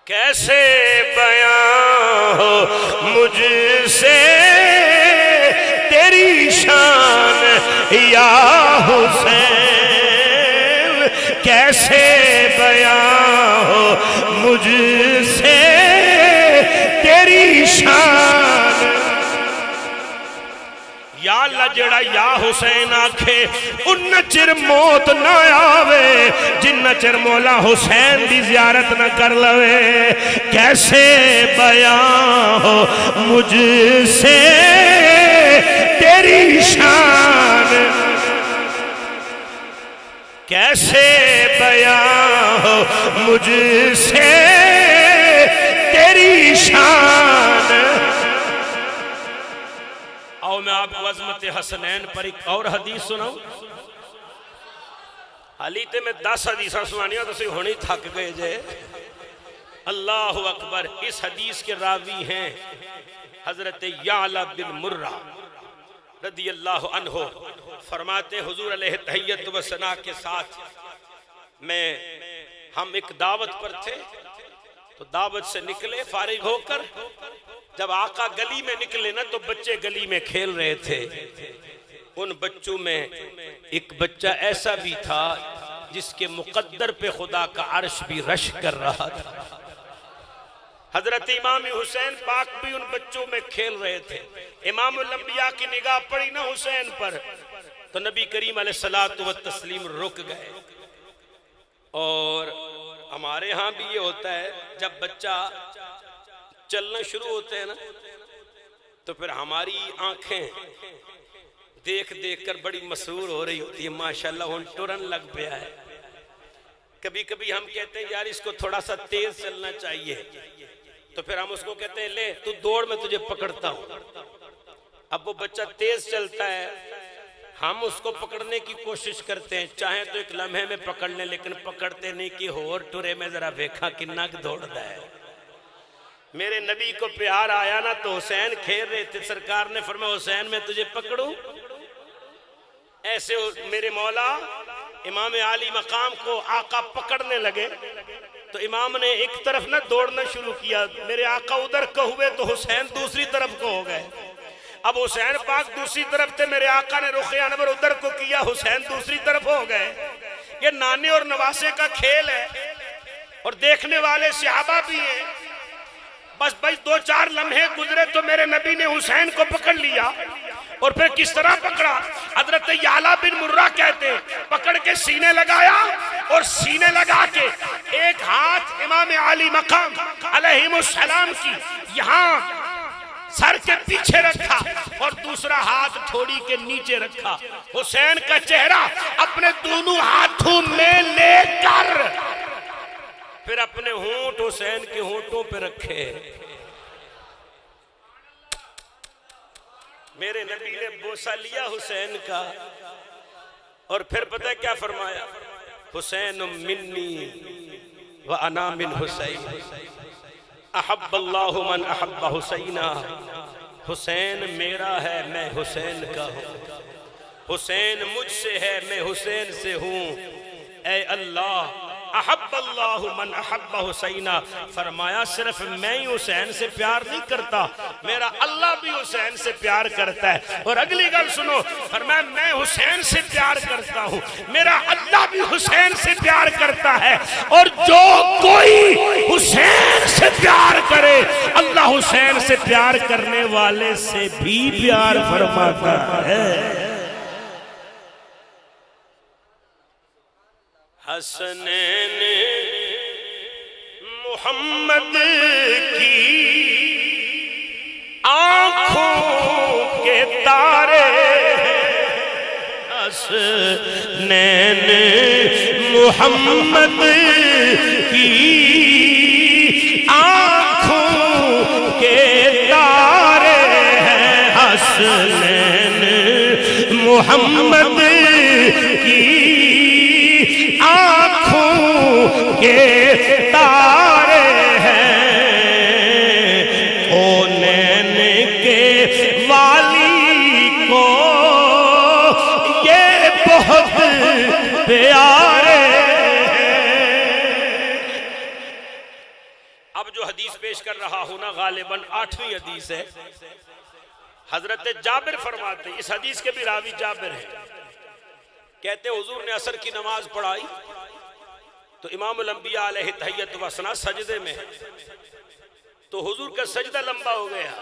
کیسے بیان ہو مجھ سے تیری شان یا حسین، کیسے بیان ہو مجھ سے تیری شان، یا اللہ جڑا یا حسین آکھے ان چر موت نہ آوے جن چر مولا حسین دی زیارت نہ کر لوے۔ کیسے بیان ہو مجھ سے تیری شان، کیسے بیان ہو مجھ سے تیری شان۔ آؤ میں آپ کو عظمت حسنین پر ایک اور حدیث سناؤں۔ حالی تے میں 10 حدیثاں سنانیاں تو سی ہونی تھک گئے جے۔ اللہ اکبر۔ اس حدیث کے راوی ہیں حضرت یعلا بن مرہ رضی اللہ عنہ، فرماتے حضور علیہ تحیت و ثنا کے ساتھ ہم ایک دعوت پر تھے، تو دعوت سے نکلے فارغ ہو کر، جب آقا گلی میں نکلے نا تو بچے گلی میں کھیل رہے تھے، ان بچوں میں ایک بچہ ایسا بھی تھا جس کے مقدر پہ خدا کا عرش بھی رش کر رہا تھا۔ حضرت امام حسین پاک بھی ان بچوں میں کھیل رہے تھے، امام الانبیاء کی نگاہ پڑی نا حسین پر تو نبی کریم علیہ الصلوۃ والتسلیم رک گئے۔ اور ہمارے ہاں بھی یہ ہوتا ہے جب بچہ چلنا شروع ہوتے ہیں نا تو پھر ہماری آنکھیں دیکھ دیکھ کر بڑی مسرور ہو رہی ہوتی ہے، ماشاءاللہ ہن ٹرن لگ پیا ہے۔ کبھی کبھی ہم کہتے ہیں یار اس کو تھوڑا سا تیز چلنا چاہیے، تو پھر ہم اس کو کہتے ہیں لے تو دوڑ میں تجھے پکڑتا ہوں۔ اب وہ بچہ تیز چلتا ہے، ہم اس کو پکڑنے کی کوشش کرتے ہیں، چاہیں تو ایک لمحے میں پکڑ لیں لیکن پکڑتے نہیں کہ ہور ٹرے میں ذرا دیکھا کنک دوڑتا ہے۔ میرے نبی کو پیار آیا نا تو حسین کھیل رہے تھے، سرکار نے فرمایا حسین میں تجھے پکڑوں؟ ایسے میرے مولا امام عالی مقام کو آقا پکڑنے لگے تو امام نے ایک طرف نہ دوڑنا شروع کیا، میرے آقا ادھر کو ہوئے تو حسین دوسری طرف کو ہو گئے۔ اب حسین پاک دوسری طرف تھے، میرے آقا نے رخ انور ادھر کو کیا، حسین دوسری طرف ہو گئے۔ یہ نانے اور نواسے کا کھیل ہے اور دیکھنے والے صحابہ بھی ہیں۔ بس 2-4 لمحے گزرے تو میرے نبی نے حسین کو پکڑ لیا، اور پھر کس طرح پکڑا؟ حضرت یعلا بن مرہ کہتے ہیں پکڑ کے سینے لگایا، اور سینے لگا کے ایک ہاتھ امام علی مقام علیہ السلام کی یہاں سر کے پیچھے رکھا اور دوسرا ہاتھ تھوڑی کے نیچے رکھا، حسین کا چہرہ اپنے دونوں ہاتھوں میں لے کر پھر اپنے ہونٹ حسین کے ہونٹوں پہ رکھے۔ میرے نبی نے بوسہ لیا حسین کا، اور پھر پتہ کیا فرمایا؟ حسین منی وانا من حسین، احب اللہ من احب حسینہ۔ حسین میرا ہے، میں حسین کا ہوں، حسین مجھ سے ہے، میں حسین سے ہوں۔ اے اللہ احب اللہ من احب حسینہ، فرمایا صرف میں ہی حسین سے پیار نہیں کرتا، میرا اللہ بھی حسین سے پیار کرتا ہے۔ اور اگلی گل سنو، فرمایا میں حسین سے پیار کرتا ہوں، میرا اللہ بھی حسین سے پیار کرتا ہے، اور جو کوئی حسین سے پیار کرے اللہ حسین سے پیار کرنے والے سے بھی پیار فرماتا ہے۔ حسنین محمد کی آنکھوں کے تارے، حسنین محمد کی آنکھوں کے تارے ہیں، حسنین محمد کی آنکھوں کے تارے ہیں، کونین کے والی کو یہ بہت پیارے ہیں۔ اب جو حدیث پیش کر رہا ہوں نا غالباً 8ویں حدیث ہے۔ حضرت جابر فرماتے ہیں، اس حدیث کے بھی راوی جابر ہیں، کہتے ہیں حضور نے عصر کی نماز پڑھائی تو امام الانبیاء علیہ تحیت و ثنا سجدے میں، تو حضور کا سجدہ لمبا ہو گیا۔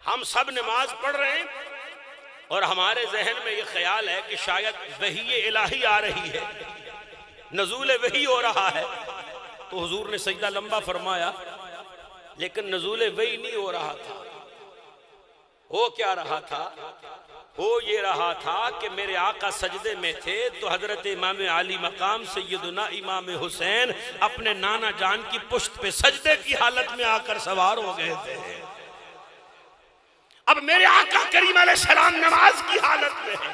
ہم سب نماز پڑھ رہے ہیں اور ہمارے ذہن میں یہ خیال ہے کہ شاید وحی الہی آ رہی ہے، نزول وحی ہو رہا ہے، تو حضور نے سجدہ لمبا فرمایا، لیکن نزول وحی نہیں ہو رہا تھا۔ ہو کیا رہا تھا؟ ہو یہ رہا تھا کہ میرے آقا سجدے میں تھے تو حضرت امام علی مقام سیدنا امام حسین اپنے نانا جان کی پشت پہ سجدے کی حالت میں آ کر سوار ہو گئے تھے۔ اب میرے آقا کریم علیہ السلام نماز کی حالت میں ہے،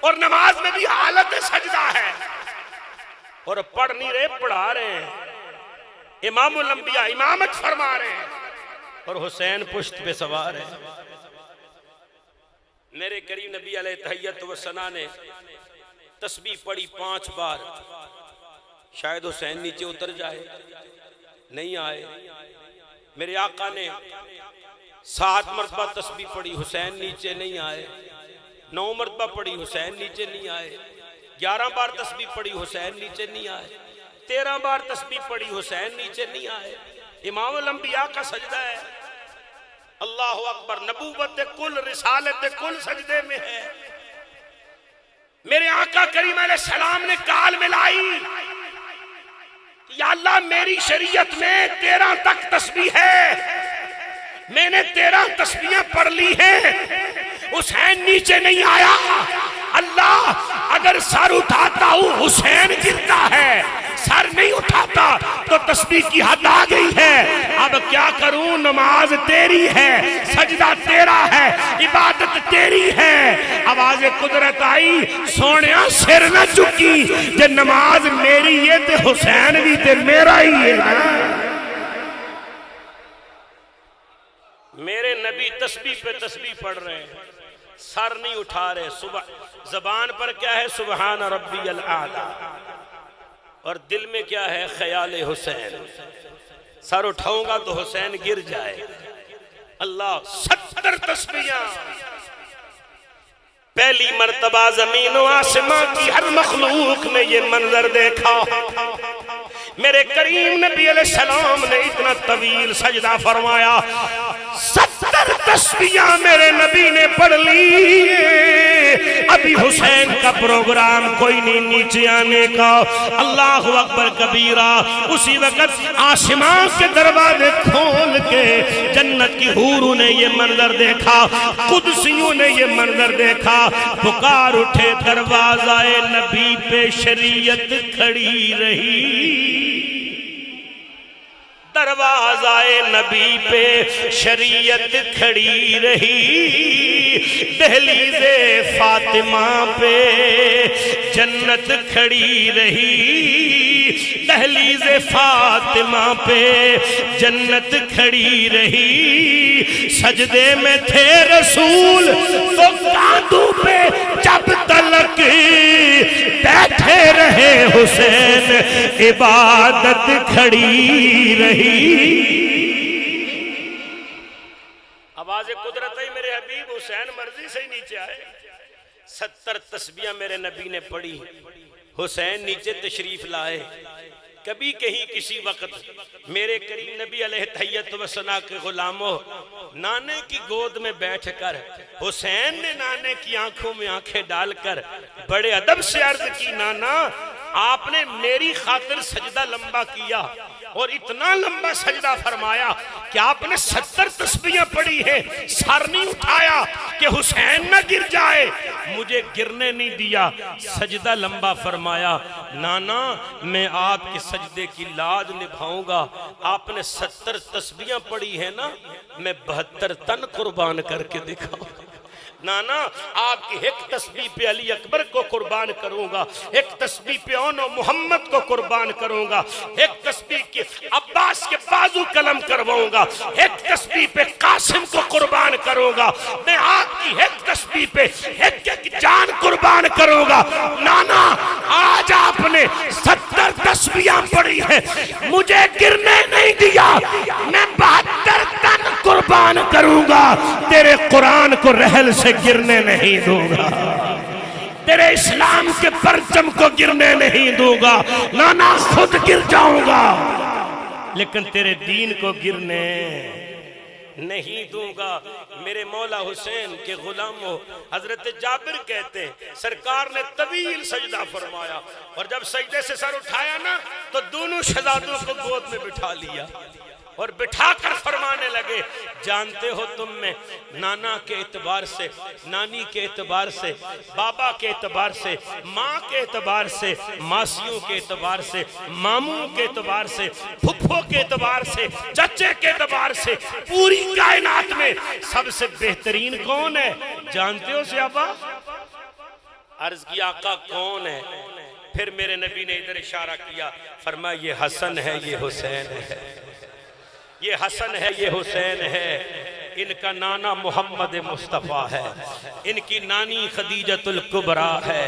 اور نماز میں بھی حالت سجدہ ہے، اور پڑھ نہیں رہے، پڑھا رہے ہیں، امام الانبیاء امامت فرما رہے ہیں، اور حسین پشت پہ سوار ہے۔ میرے کریم نبی علیہ تحیت و ثنا نے تسبیح پڑھی 5 بار، شاید حسین نیچے اتر جائے، نہیں آئے۔ میرے آقا نے 7 مرتبہ تسبیح پڑھی، حسین نیچے نہیں آئے۔ 9 مرتبہ پڑھی، حسین نیچے نہیں آئے۔ 11 بار تسبیح پڑھی، حسین نیچے نہیں آئے۔ 13 بار تسبیح پڑھی، حسین نیچے نہیں آئے۔ امام الانبیاء کا سجدہ ہے، اللہ اکبر، نبوت کل رسالت کل سجدے میں ہے۔ میرے آقا کریم علیہ السلام نے کال ملائی، یا اللہ میری شریعت میں 13 تک تسبیح ہے، میں نے 13 تسبیحیں پڑھ لی ہیں، حسین نیچے نہیں آیا۔ اللہ اگر سر اٹھاتا ہوں حسین گرتا ہے، سر نہیں اٹھاتا تو تسبیح کی حد آ گئی ہے۔ اب کیا کروں؟ نماز تیری ہے، سجدہ تیرا ہے، عبادت تیری ہے۔ آواز قدرت آئی، سونیا سر نہ چکی، جے نماز میری ہے تے حسین بھی تے میرا ہی ہے۔ میرے نبی تسبیح پہ تسبیح پڑھ رہے ہیں، سر نہیں اٹھا رہے، زبان پر کیا ہے؟ سبحان ربی الاعلی، اور دل میں کیا ہے؟ خیال حسین۔ سر اٹھاؤں گا تو حسین گر جائے۔ اللہ 70 تسبیحاں۔ پہلی مرتبہ زمین و آسمان کی ہر مخلوق نے یہ منظر دیکھا، میرے کریم نبی علیہ السلام نے اتنا طویل سجدہ فرمایا، 70 تسبیحاں میرے نبی نے پڑھ لی۔ ابھی حسین کا پروگرام کوئی نہیں نیچے آنے کا۔ اللہ اکبر کبیرہ۔ اسی وقت آسمان کے دروازے کھول کے جنت کی حوروں نے یہ منظر دیکھا، قدسیوں نے یہ منظر دیکھا، پکار اٹھے دروازہ نبی پہ شریعت کھڑی رہی، دروازہ نبی پہ شریعت کھڑی رہی، دہلیز فاطمہ پہ جنت کھڑی رہی، دہلیز فاطمہ پہ جنت کھڑی رہی۔ سجدے میں تھے رسول تو کاندھوں پہ جب تلک بیٹھے رہے حسین، عبادت کھڑی رہی۔ آواز قدرت ہے میرے حبیب حسین مرضی سے ہی نیچے آئے۔ 70 تسبیحاں میرے نبی نے پڑھی، حسین نیچے تشریف لائے۔ کبھی کہیں کسی وقت میرے کریم نبی علیہ تحیت و ثنا کے غلاموں، نانے کی گود میں بیٹھ کر حسین نے نانے کی آنکھوں میں آنکھیں ڈال کر بڑے ادب سے عرض کی، نانا آپ نے میری خاطر سجدہ لمبا کیا اور اتنا لمبا سجدہ فرمایا کہ آپ نے 70 تسبیحاں پڑھی ہیں، سر نہیں اٹھایا کہ حسین نہ گر جائے، مجھے گرنے نہیں دیا، سجدہ لمبا فرمایا۔ نانا میں آپ کے سجدے کی لاج نبھاؤں گا، آپ نے 70 تسبیحاں پڑھی ہیں نا، میں 72 تن قربان کر کے دکھاؤں۔ نانا آپ کی ایک تسبیح پہ علی اکبر کو قربان کروں گا، ایک تسبیح پہ اون و محمد کو قربان کروں گا، ایک تسبیح کے عباس کے بازو قلم کرواؤں گا، ایک تسبیح پہ قاسم کو قربان کروں گا، میں آپ کی ایک تسبیح پہ ایک ایک جان قربان کروں گا۔ نانا آج آپ نے 70 تسبیحاں پڑھی ہیں، مجھے گرنے نہیں دیا، میں 72 تن قربان کروں گا، تیرے قرآن کو رحل سے گرنے نہیں دوں گا، تیرے اسلام کے پرچم کو گرنے نہیں دوں گا، نانا خود گر جاؤں گا لیکن تیرے دین کو گرنے نہیں دوں گا۔ میرے مولا حسین کے غلاموں، حضرت جابر کہتے ہیں سرکار نے طویل سجدہ فرمایا، اور جب سجدے سے سر اٹھایا نا تو دونوں شہزادوں کو گود میں بٹھا لیا اور بٹھا کر فرمانے لگے، جانتے ہو تم میں نانا کے اعتبار سے، نانی کے اعتبار سے، بابا کے اعتبار سے، ماں کے اعتبار سے، ماسیوں کے اعتبار سے، ماموں کے اعتبار سے، پھپھو کے اعتبار سے، چچے کے اعتبار سے، پوری کائنات میں سب سے بہترین کون ہے؟ جانتے ہو صحابہ؟ عرض کی آقا کون ہے؟ پھر میرے نبی نے ادھر اشارہ کیا، فرمایا یہ حسن ہے، یہ حسین ہے، یہ حسن ہے، یہ حسین ہے۔ ان کا نانا محمد مصطفیٰ ہے، ان کی نانی خدیجۃ الکبریٰ ہے،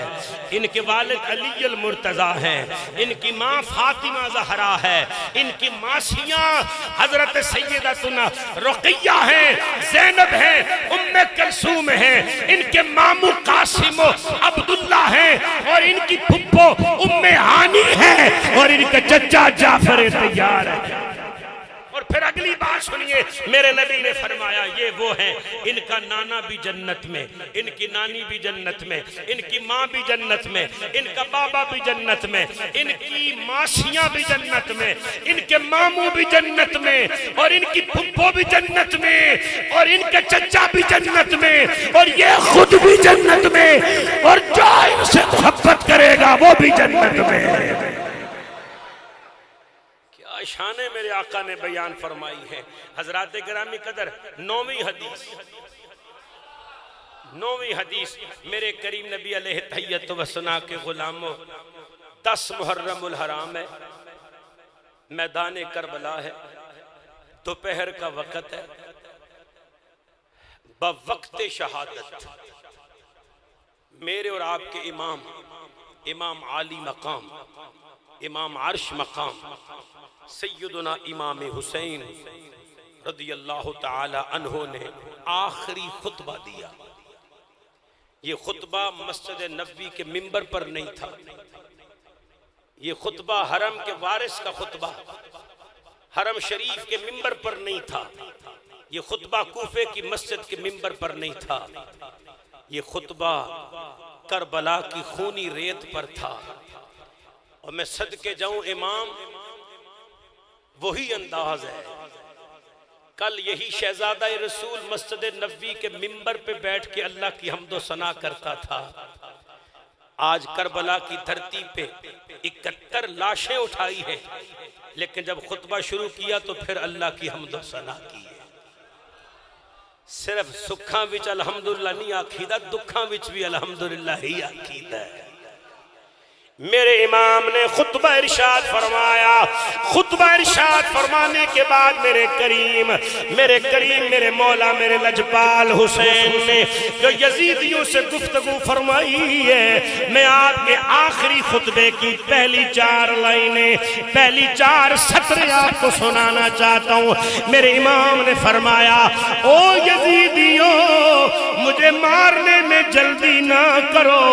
ان کے والد علی المرتضیٰ ہیں، ان کی ماں فاطمہ زہرا ہے، ان کی ماسیاں حضرت سیدتنا رقیہ ہیں، زینب ہیں، ام کلثوم ہیں، ان کے ماموں قاسم و عبداللہ ہیں، اور ان کی پھپھو ام ہانی ہے، اور ان کا چچا جعفر طیار ہے۔ اور پھر اگلی بات سنیے، میرے نبی نے فرمایا یہ وہ ہیں، ان کا نانا بھی جنت میں، ان کی نانی بھی جنت میں، ان کی ماں بھی جنت میں، ان کا بابا بھی جنت میں، ان کی ماسیاں بھی جنت میں، ان کے ماموں بھی جنت میں، اور ان کی پھپھو بھی جنت میں، اور ان کا چچا بھی جنت میں، اور یہ خود بھی جنت میں، اور جو ان سے محبت کرے گا وہ بھی جنت میں۔ شان میرے آقا نے بیان فرمائی ہے۔ حضرات گرامی قدر، 9ویں حدیث میرے کریم نبی علیہ تحیت و ثنا کے غلاموں، 10 محرم الحرام ہے، میدان کربلا ہے، دوپہر کا وقت ہے، بوقت شہادت میرے اور آپ کے امام، امام عالی مقام، امام عرش مقام سیدنا امام حسین رضی اللہ تعالی عنہ نے آخری خطبہ دیا۔ یہ خطبہ مسجد نبوی کے منبر پر نہیں تھا، یہ خطبہ حرم کے وارث کا خطبہ حرم شریف کے منبر پر نہیں تھا، یہ خطبہ کوفے کی مسجد کے منبر پر نہیں تھا، یہ خطبہ کربلا کی خونی ریت پر تھا۔ اور میں صدقے جاؤں امام، وہی انداز ہے۔ کل یہی شہزادہ رسول مسجد نبوی کے منبر پہ بیٹھ کے اللہ کی حمد و ثنا کرتا تھا، آج کربلا کی دھرتی پہ 71 لاشیں اٹھائی ہیں، لیکن جب خطبہ شروع کیا تو پھر اللہ کی حمد و ثنا کی ہے۔ صرف سکھاں وچ الحمدللہ نہیں آکھیدہ، دکھاں وچ بھی الحمدللہ ہی آکھیدہ ہے۔ میرے امام نے خطبہ ارشاد فرمایا، خطبہ ارشاد فرمانے کے بعد میرے کریم میرے مولا میرے لجپال حسین نے جو یزیدیوں سے گفتگو فرمائی ہے، میں آپ کے آخری خطبے کی پہلی 4 لائنیں، پہلی 4 سطریں آپ کو سنانا چاہتا ہوں۔ میرے امام نے فرمایا، او یزیدیوں، مجھے مارنے میں جلدی نہ کرو،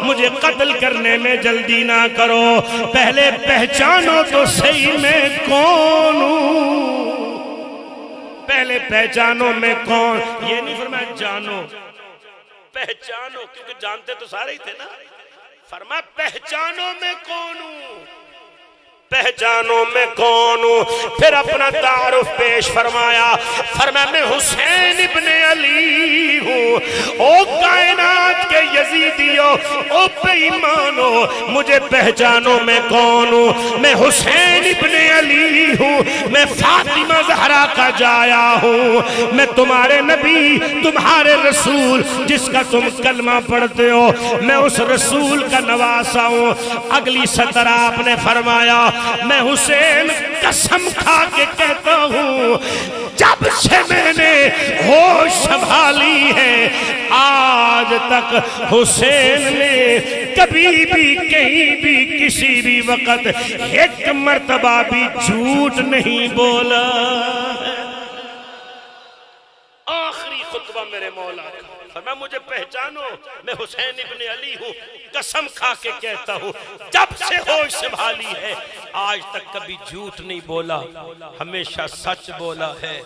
مجھے قتل کرنے میں جلدی نہ کرو، پہلے پہچانو تو صحیح میں کون ہوں، پہلے پہچانو میں کون۔ یہ نہیں فرمایا جانو، پہچانو، کیونکہ جانتے تو سارے ہی تھے نا، فرمایا پہچانو میں کون ہوں، پہچانو میں کون ہوں۔ پھر اپنا تعارف پیش فرمایا، فرمایا میں حسین ابن علی ہوں۔ او کائنات کے یزیدیو، او بے ایمانو، مجھے پہچانو میں کون ہوں، میں حسین ابن علی ہوں، میں فاطمہ زہرا کا جایا ہوں، میں تمہارے نبی، تمہارے رسول جس کا تم کلمہ پڑھتے ہو، میں اس رسول کا نواسا ہوں۔ اگلی سطر آپ نے فرمایا، میں حسین قسم کھا کے کہتا ہوں، جب سے میں نے ہوش سنبھالی ہے آج تک حسین نے کبھی بھی کہیں بھی کسی بھی وقت ایک مرتبہ بھی جھوٹ نہیں بولا۔ آخری خطبہ میرے مولا کا، فرمایا مجھے پہچانو، میں حسین ابن علی ہوں، قسم کھا کے کہتا ہوں، جب سے ہوش سنبھالی ہے آج تک کبھی جھوٹ نہیں بولا، ہمیشہ سچ بولا ہے۔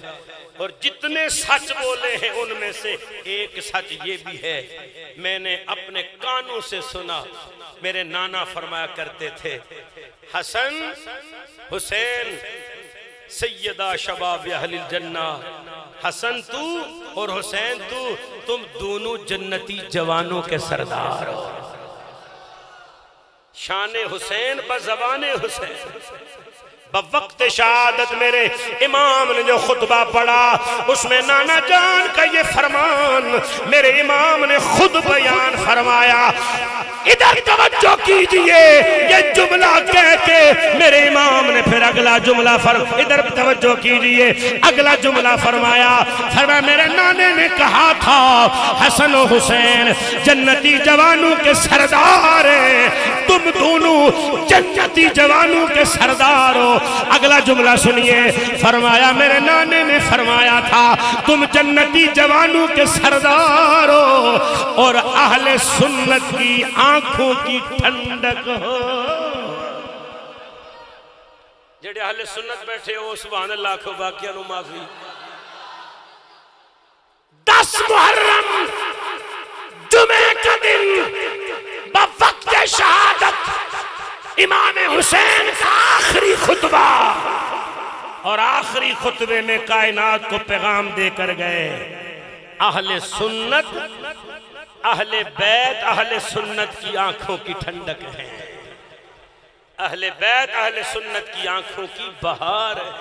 اور جتنے سچ بولے ہیں ان میں سے ایک سچ یہ بھی ہے، میں نے اپنے کانوں سے سنا، میرے نانا فرمایا کرتے تھے، حسن حسین سیدہ شباب اہل الجنہ، حسن تو اور حسین تو، تم دونوں جنتی جوانوں کے سردار ہو۔ شان حسین بزبان حسین، بوقت شہادت میرے امام نے جو خطبہ پڑھا اس میں نانا جان کا یہ فرمان میرے امام نے خود بیان فرمایا۔ ادھر توجہ کیجئے، یہ جملہ کہہ کے میرے امام نے پھر اگلا جملہ ادھر توجہ کیجئے، اگلا جملہ فرمایا، میرے نانے نے کہا تھا حسن و حسین جنتی جوانوں کے سردار ہیں، تم دونوں جنتی جوانوں کے سردار ہو۔ اگلا جملہ سنیے، فرمایا میرے نانے نے فرمایا تھا تم جنتی جوانوں کے سردار ہو اور اہل سنت کی آنکھوں کی ٹھنڈک ہو۔ جڑے اہل سنت بیٹھے ہو سبحان اللہ کو باقیہ نو معافی۔ 10 محرم جمعہ کا دن بوقت شہادت امام حسین کا آخری خطبہ، اور آخری خطبے میں کائنات کو پیغام دے کر گئے، اہل سنت اہل بیت اہل سنت کی آنکھوں کی ٹھنڈک ہے، اہل بیت اہل سنت کی آنکھوں کی بہار ہے۔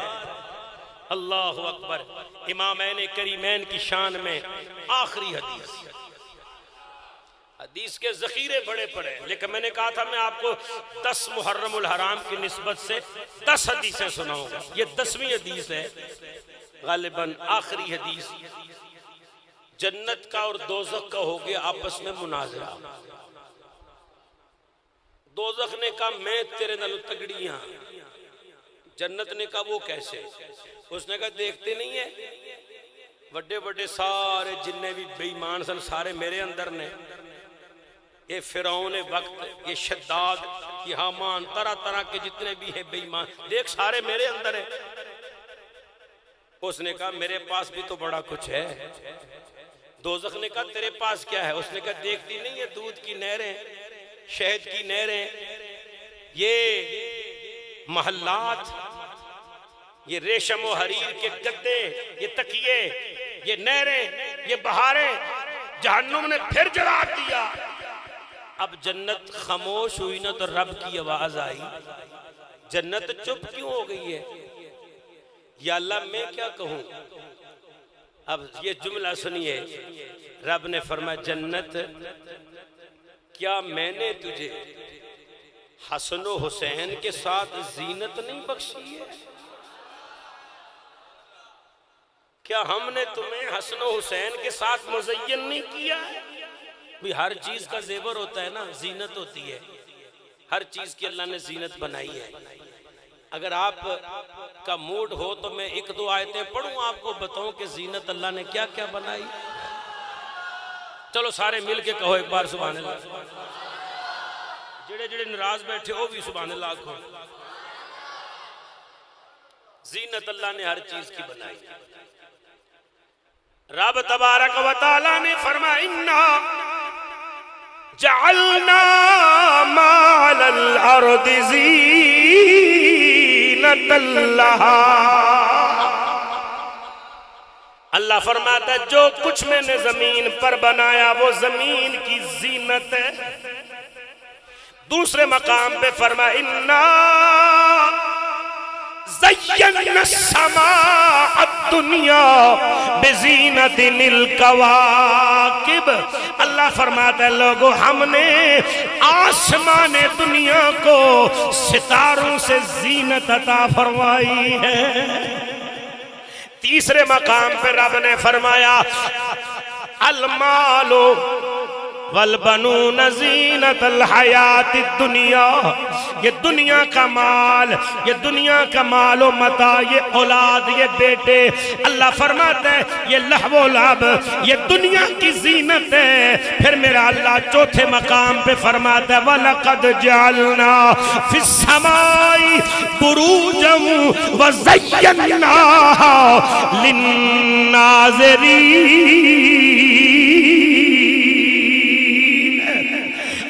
اللہ اکبر۔ امامین کریمین کی شان میں آخری حدیث، حدیث کے ذخیرے بڑے پڑے، لیکن میں نے کہا تھا میں آپ کو 10 محرم الحرام کی نسبت سے 10 حدیثیں سناؤں گا، یہ 10ویں حدیث ہے، غالباً آخری حدیث جنت کا اور دوزخ کا ہو گیا آپس میں مناظرہ. دوزخ نے کہا میں تیرے نالو تگڑی ہاں. جنت نے کہا وہ کیسے؟ اس نے کہا دیکھتے نہیں ہے بڑے بڑے سارے جننے بھی بے ایمان سن سارے میرے اندر نے. یہ فرعون وقت، یہ شداد، یہ حامان، طرح طرح کے جتنے بھی ہیں بے ایمان، دیکھ سارے میرے اندر ہیں. اس نے کہا میرے پاس بھی تو بڑا کچھ ہے. دوزخ نے کہا تیرے پاس کیا ہے؟ اس نے کہا دیکھتی نہیں ہے دودھ کی نہریں، شہد کی نہریں، یہ محلات، یہ ریشم و حریر کے گدے، یہ تکیے، یہ نہریں، یہ بہاریں. جہنم نے پھر جواب دیا. اب جنت خاموش ہوئی نا تو رب کی آواز آئی. جنت چپ کیوں ہو گئی ہے؟ یا اللہ میں کیا کہوں؟ اب یہ جملہ سنیے، رب نے فرمایا جنت کیا میں نے تجھے حسن و حسین کے ساتھ زینت نہیں بخشی ہے؟ کیا ہم نے تمہیں حسن و حسین کے ساتھ مزین نہیں کیا ہے؟ بھی ہر چیز کا زیور ہوتا ہے نا، زینت ہوتی ہے. ہر چیز کی اللہ نے زینت بنائی ہے. اگر آپ کا موڈ ہو تو میں ایک دو آیتیں پڑھوں آپ کو بتاؤں کہ زینت اللہ نے کیا کیا بنائی. چلو سارے مل کے کہو ایک بار سبحان اللہ. جڑے جڑے ناراض بیٹھے ہو بھی سبحان اللہ کہو. زینت اللہ نے ہر چیز کی بنائی. رب تبارک و تعالی نے فرمایا انا جعلنا مال الارض زینت لہا. اللہ فرماتا ہے جو کچھ میں نے زمین پر بنایا وہ زمین کی زینت ہے. دوسرے مقام پہ فرمایا انا زینا السماء الدنیا بزینت الکواکب. اللہ فرماتا ہے لوگوں ہم نے آسمان دنیا کو ستاروں سے زینت عطا فرمائی ہے. تیسرے مقام پہ رب نے فرمایا المال والبنون زینت الحیات الدنیا. یہ دنیا کا مال، یہ دنیا کا مال و متاع، یہ اولاد، یہ بیٹے، اللہ فرماتا ہے یہ لہو و لعب، یہ دنیا کی زینت ہے. پھر میرا اللہ چوتھے مقام پہ فرماتا ہے وَلَقَدْ جَعَلْنَا فِي السَّمَاءِ بُرُوجًا وَزَيَّنَّاهَا لِلنَّاظِرِينَ.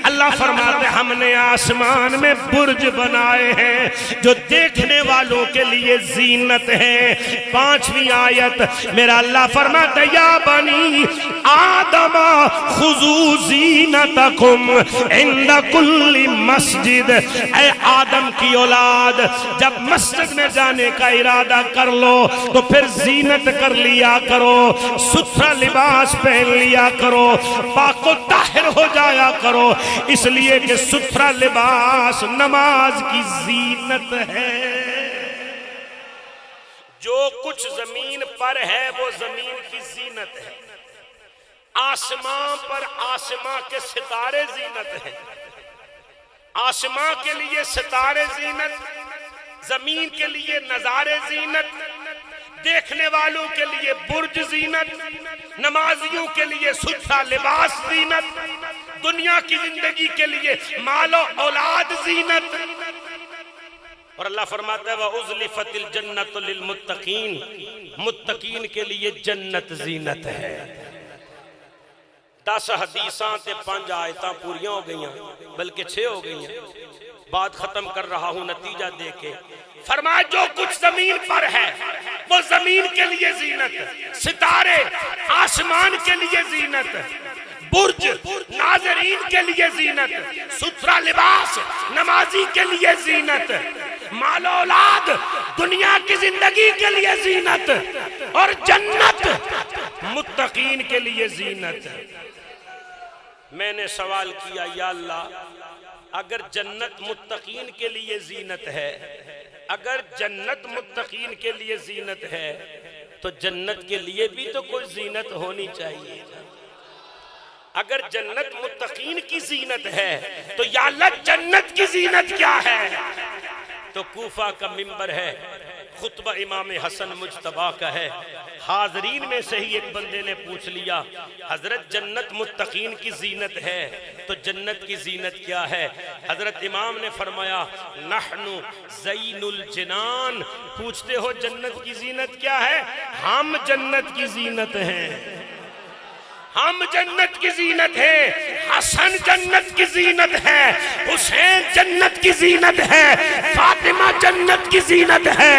اللہ فرماتے ہم نے آسمان میں برج بنائے ہیں جو دیکھنے والوں کے لیے زینت ہے. پانچویں آیت میرا اللہ فرماتے یا بنی آدم خذوا زینتکم عند کل مسجد. اے آدم کی اولاد جب مسجد میں جانے کا ارادہ کر لو تو پھر زینت کر لیا کرو، ستھرا لباس پہن لیا کرو، پاک و طاہر ہو جایا کرو، اس لیے کہ ستھرا لباس نماز کی زینت ہے. جو کچھ زمین پر ہے وہ زمین کی زینت ہے. آسمان پر آسمان کے ستارے زینت ہے. آسمان کے لیے ستارے زینت، زمین کے لیے نظارے زینت، دیکھنے والوں کے لیے برج زینت، نمازیوں کے لیے ستھرا لباس زینت، دنیا کی زندگی کے لیے مال و اولاد زینت. اور اللہ فرماتا ہے وَأُزْلِفَتِ الْجَنَّةُ لِلْمُتَّقِينَ. متقین کے لیے جنت زینت ہے. 10 حدیثاں تے 5 آیتاں پوریاں ہو گئی ہیں بلکہ 6 ہو گئی ہیں. بات ختم کر رہا ہوں نتیجہ دے کے. فرمایا جو کچھ زمین پر ہے وہ زمین کے لیے زینت، ستارے آسمان کے لیے زینت، برج ناظرین کے لیے زینت، ستھرا لباس نمازی کے لیے زینت، مال و اولاد دنیا کی زندگی کے لیے زینت، اور جنت متقین کے لیے زینت. میں نے سوال کیا یا اللہ اگر جنت متقین کے لیے زینت ہے، اگر جنت متقین کے لیے زینت ہے تو جنت کے لیے بھی تو کوئی زینت ہونی چاہیے. اگر جنت متقین کی زینت ہے تو یا اللہ جنت کی زینت کیا ہے؟ تو کوفہ کا منبر ہے، خطبہ امام حسن مجتبیٰ کا ہے. حاضرین میں سے ہی ایک بندے نے پوچھ لیا حضرت جنت متقین کی زینت ہے تو جنت کی زینت کیا ہے؟ حضرت امام نے فرمایا نحن زین الجنان. پوچھتے ہو جنت کی زینت کیا ہے؟ ہم جنت کی زینت ہیں، ہم جنت کی زینت ہے. حسن جنت کی زینت ہے، حسین جنت کی زینت ہے، فاطمہ جنت کی زینت ہے،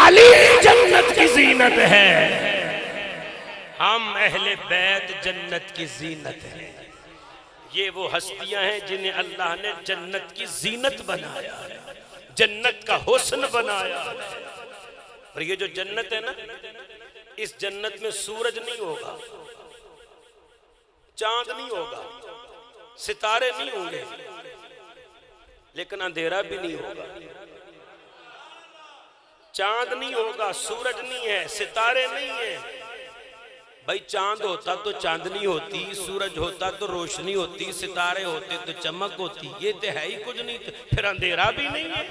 علی جنت کی زینت ہے. ہم اہل بیت جنت کی زینت ہیں. یہ وہ ہستیاں ہیں جنہیں اللہ نے جنت کی زینت بنایا، جنت کا حسن بنایا. اور یہ جو جنت ہے نا، اس جنت میں سورج نہیں ہوگا، چاند نہیں ہوگا، ستارے نہیں ہوں گے، لیکن اندھیرا بھی نہیں ہوگا. چاند نہیں ہوگا، سورج نہیں ہے، ستارے نہیں ہیں. بھائی چاند ہوتا تو چاندنی ہوتی، سورج ہوتا تو روشنی ہوتی، ستارے ہوتے تو چمک ہوتی. یہ تو ہے ہی کچھ نہیں، پھر اندھیرا بھی نہیں ہے.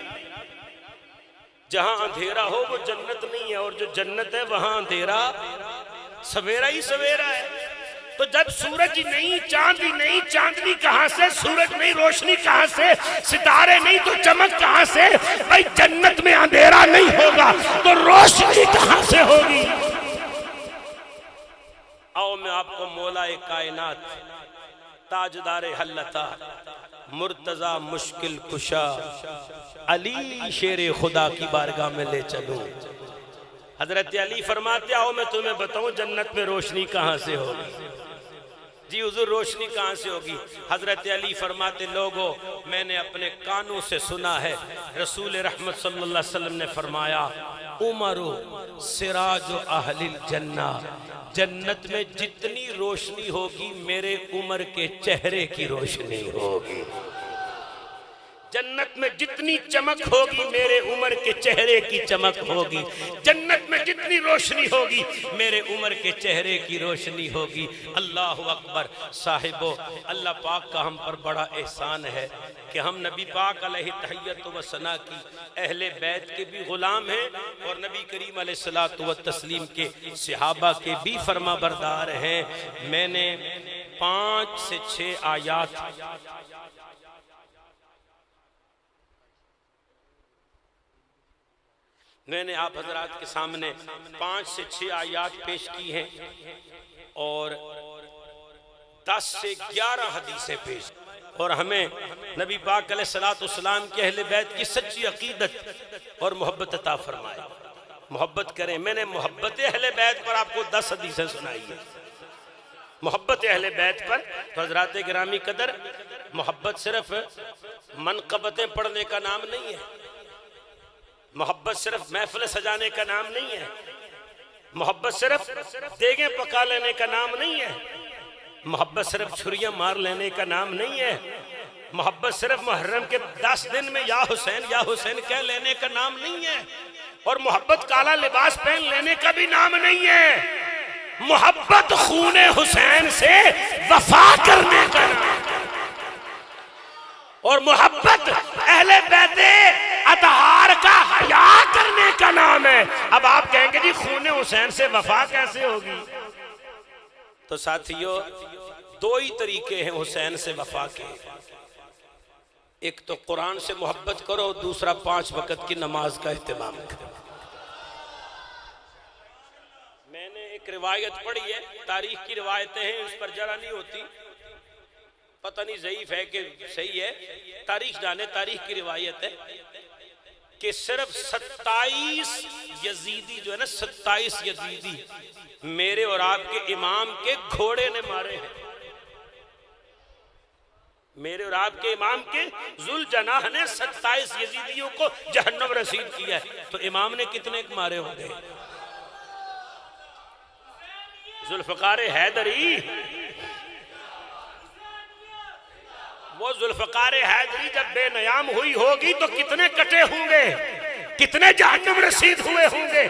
جہاں اندھیرا ہو وہ جنت نہیں ہے، اور جو جنت ہے وہاں اندھیرا سویرا ہی سویرا ہے. تو جب سورج ہی نہیں، چاند ہی نہیں، چاندنی کہاں سے، سورج نہیں، روشنی کہاں سے، ستارے نہیں تو چمک کہاں سے؟ بھائی جنت میں اندھیرا نہیں ہوگا تو روشنی کہاں سے ہوگی؟ آؤ میں آپ کو مولا کائنات، تاجدار حلتا، مرتضی مشکل کشا، علی شیر خدا کی بارگاہ میں لے چلوں. حضرت علی فرماتے آؤ میں تمہیں بتاؤں جنت میں روشنی کہاں سے ہوگی. جی حضور روشنی کہاں سے ہوگی؟ حضرت علی فرماتے لوگوں میں نے اپنے کانوں سے سنا ہے، رسول رحمت صلی اللہ علیہ وسلم نے فرمایا عمرو سراج اہل الجنہ. جنت میں جتنی روشنی ہوگی میرے عمر کے چہرے کی روشنی ہوگی. جنت میں جتنی چمک ہوگی میرے عمر کے چہرے کی چمک ہوگی. جنت میں جتنی روشنی ہوگی میرے عمر کے چہرے کی روشنی ہوگی. اللہ اکبر. صاحبو اللہ پاک کا ہم پر بڑا احسان ہے کہ ہم نبی پاک علیہ تحیت و ثنا کی اہل بیت کے بھی غلام ہیں اور نبی کریم علیہ الصلوۃ والتسلیم کے صحابہ کے بھی فرما بردار ہیں. میں نے 5 سے 6 آیات میں نے آپ حضرات کے سامنے 5 سے 6 آیات پیش کی ہیں اور 10 سے 11 حدیثیں پیش، اور ہمیں نبی پاک علیہ السلام کے اہل بیت کی سچی عقیدت اور محبت عطا فرمائے. محبت کریں. میں نے محبت اہل بیت پر آپ کو 10 حدیثیں سنائی ہیں. محبت اہل بیت پر تو حضرات گرامی قدر محبت صرف منقبتیں پڑھنے کا نام نہیں ہے، محبت صرف محفل سجانے کا نام نہیں ہے، محبت صرف دیگیں پکا لینے کا نام نہیں ہے، محبت صرف چھریاں مار لینے کا نام نہیں ہے، محبت صرف محرم کے 10 دن میں یا حسین کہہ لینے کا نام نہیں ہے، اور محبت کالا لباس پہن لینے کا بھی نام نہیں ہے. محبت خون حسین سے وفا کرنے کا نام ہے، اور محبت اہل بیت اطہار کا حیا کرنے کا نام ہے. اب آپ کہیں گے جی خون حسین سے وفا کیسے ہوگی؟ تو ساتھیو 2 ہی طریقے ہیں حسین سے وفا کے. ایک تو قرآن سے محبت کرو، دوسرا 5 وقت کی نماز کا اہتمام کرو. میں نے ایک روایت پڑھی ہے، تاریخ کی روایتیں ہیں، اس پر جرا نہیں ہوتی، پتہ نہیں ضعیف ہے کہ صحیح ہے، تاریخ جانے. تاریخ کی روایت ہے کہ صرف 27 یزیدی جو ہے نا، 27 یزیدی میرے اور آپ کے امام کے گھوڑے نے مارے ہیں. میرے اور آپ کے امام کے ذوالجناح نے 27 یزیدیوں کو جہنم رسید کیا ہے. تو امام نے کتنے مارے ہوں گے؟ ذوالفقار حیدری. وہ ذوالفقار حیدری جب بے نیام ہوئی ہوگی تو کتنے کٹے ہوں گے، کتنے جہنم رسید ہوئے ہوں گے.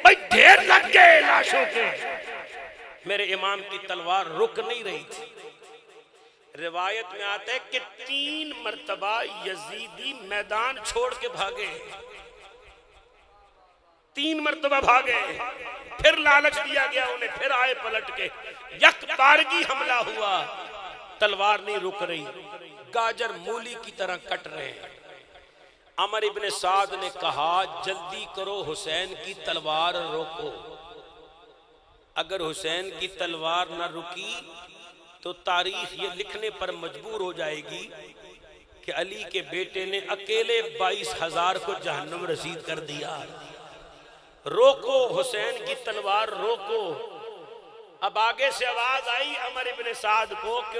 بھائی ڈھیر لگ گئے لاشوں کے، میرے امام کی تلوار رک نہیں رہی تھی۔ روایت میں آتا ہے کہ 3 مرتبہ یزیدی میدان چھوڑ کے بھاگے، 3 مرتبہ بھاگے، پھر لالچ دیا گیا انہیں، پھر آئے پلٹ کے، یک بارگی حملہ ہوا، تلوار نہیں رک رہی، گاجر مولی کی طرح کٹ رہے ہیں۔ عمر ابن سعد نے کہا جلدی کرو حسین کی تلوار روکو، اگر حسین کی تلوار نہ رکی تو تاریخ یہ لکھنے پر مجبور ہو جائے گی کہ علی کے بیٹے نے اکیلے 22,000 کو جہنم رسید کر دیا۔ روکو حسین کی تلوار روکو۔ اب آگے سے آواز آئی عمر ابن سعد کو کہ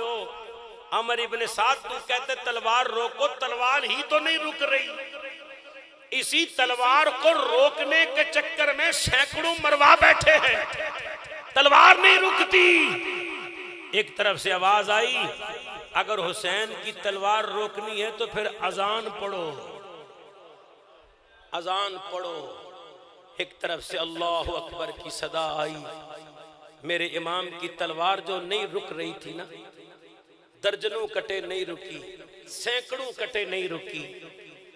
عمر ابن سعد تو کہتے تلوار روکو، تلوار ہی تو نہیں رک رہی، اسی تلوار کو روکنے کے چکر میں سینکڑوں مروا بیٹھے ہیں، تلوار نہیں رکتی۔ ایک طرف سے آواز آئی اگر حسین کی تلوار روکنی ہے تو پھر اذان پڑھو، اذان پڑھو۔ ایک طرف سے اللہ اکبر کی صدا آئی، میرے امام کی تلوار جو نہیں رک رہی تھی نا، درجنوں کٹے نہیں رکی، سینکڑوں کٹے نہیں رکی،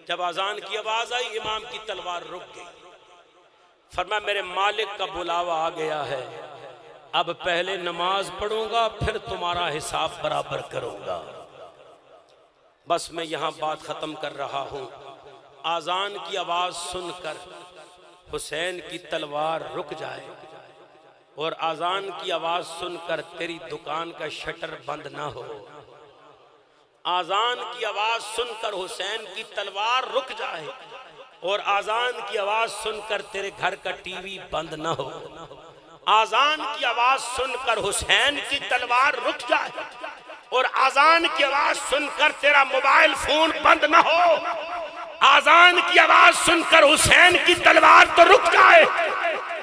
جب اذان کی آواز آئی امام کی تلوار رک گئی۔ فرمایا میرے مالک کا بلاوا آ گیا ہے، اب پہلے نماز پڑھوں گا پھر تمہارا حساب برابر کروں گا۔ بس میں یہاں بات ختم کر رہا ہوں۔ اذان کی آواز سن کر حسین کی تلوار رک جائے اور اذان کی آواز سن کر تیری دکان کا شٹر بند نہ ہو، اذان کی آواز سن کر حسین کی تلوار رک جائے اور اذان کی آواز سن کر تیرے گھر کا ٹی وی بند نہ ہو، اذان کی آواز سن کر حسین کی تلوار رک جائے اور اذان کی آواز سن کر تیرا موبائل فون بند نہ ہو، اذان کی آواز سن کر حسین کی تلوار تو رک جائے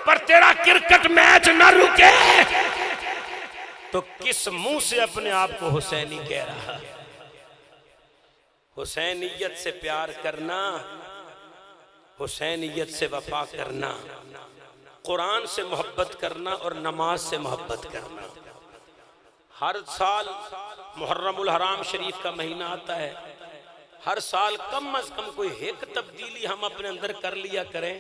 پر تیرا کرکٹ میچ نہ رکے، تو کس منہ سے اپنے آپ کو حسینی کہہ رہا ہے؟ حسینیت سے پیار کرنا، حسینیت سے وفا کرنا، قرآن سے محبت کرنا اور نماز سے محبت کرنا۔ ہر سال محرم الحرام شریف کا مہینہ آتا ہے، ہر سال کم از کم کوئی ایک تبدیلی ہم اپنے اندر کر لیا کریں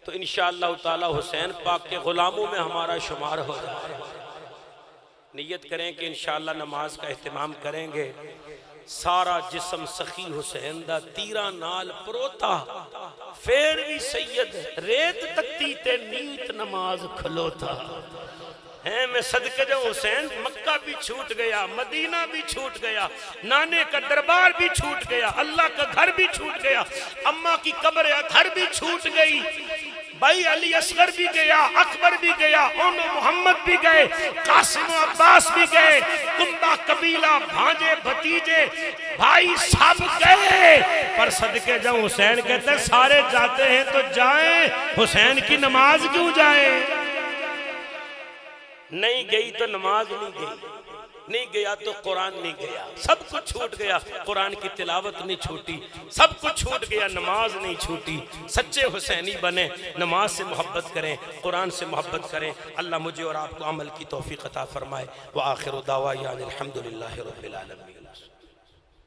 تو انشاءاللہ تعالی حسین پاک کے غلاموں میں ہمارا شمار ہو جائے۔ نیت کریں کہ انشاءاللہ نماز کا اہتمام کریں گے۔ سارا جسم سخی حسین دا، تیرا نال پروتا پھر بھی سید ریت تکتی تے نیت نماز کھلوتا ہے۔ میں صدقے جاؤں حسین، مکہ بھی چھوٹ گیا، مدینہ بھی چھوٹ گیا، نانے کا دربار بھی چھوٹ گیا، اللہ کا گھر بھی چھوٹ گیا، اماں کی قبر اطہر بھی چھوٹ گئی، بھائی علی اصغر بھی گیا، اکبر بھی گیا، اونو محمد بھی گئے، قاسم و عباس بھی گئے، کنبہ قبیلہ، بھانجے بھتیجے بھائی سب گئے، پر صدقے جاؤں حسین کہتے ہیں سارے جاتے ہیں تو جائیں، حسین کی نماز کیوں جائیں؟ نہیں گئی تو نماز نہیں گئی، نہیں گیا تو قرآن نہیں گیا، سب کچھ چھوٹ گیا، قرآن کی تلاوت نہیں چھوٹی، سب کچھ چھوٹ گیا، نماز نہیں چھوٹی۔ سچے حسینی بنیں، نماز سے محبت کریں، قرآن سے محبت کریں۔ اللہ مجھے اور آپ کو عمل کی توفیق عطا فرمائے۔ وآخر دعوانا الحمدللہ رب العالمین۔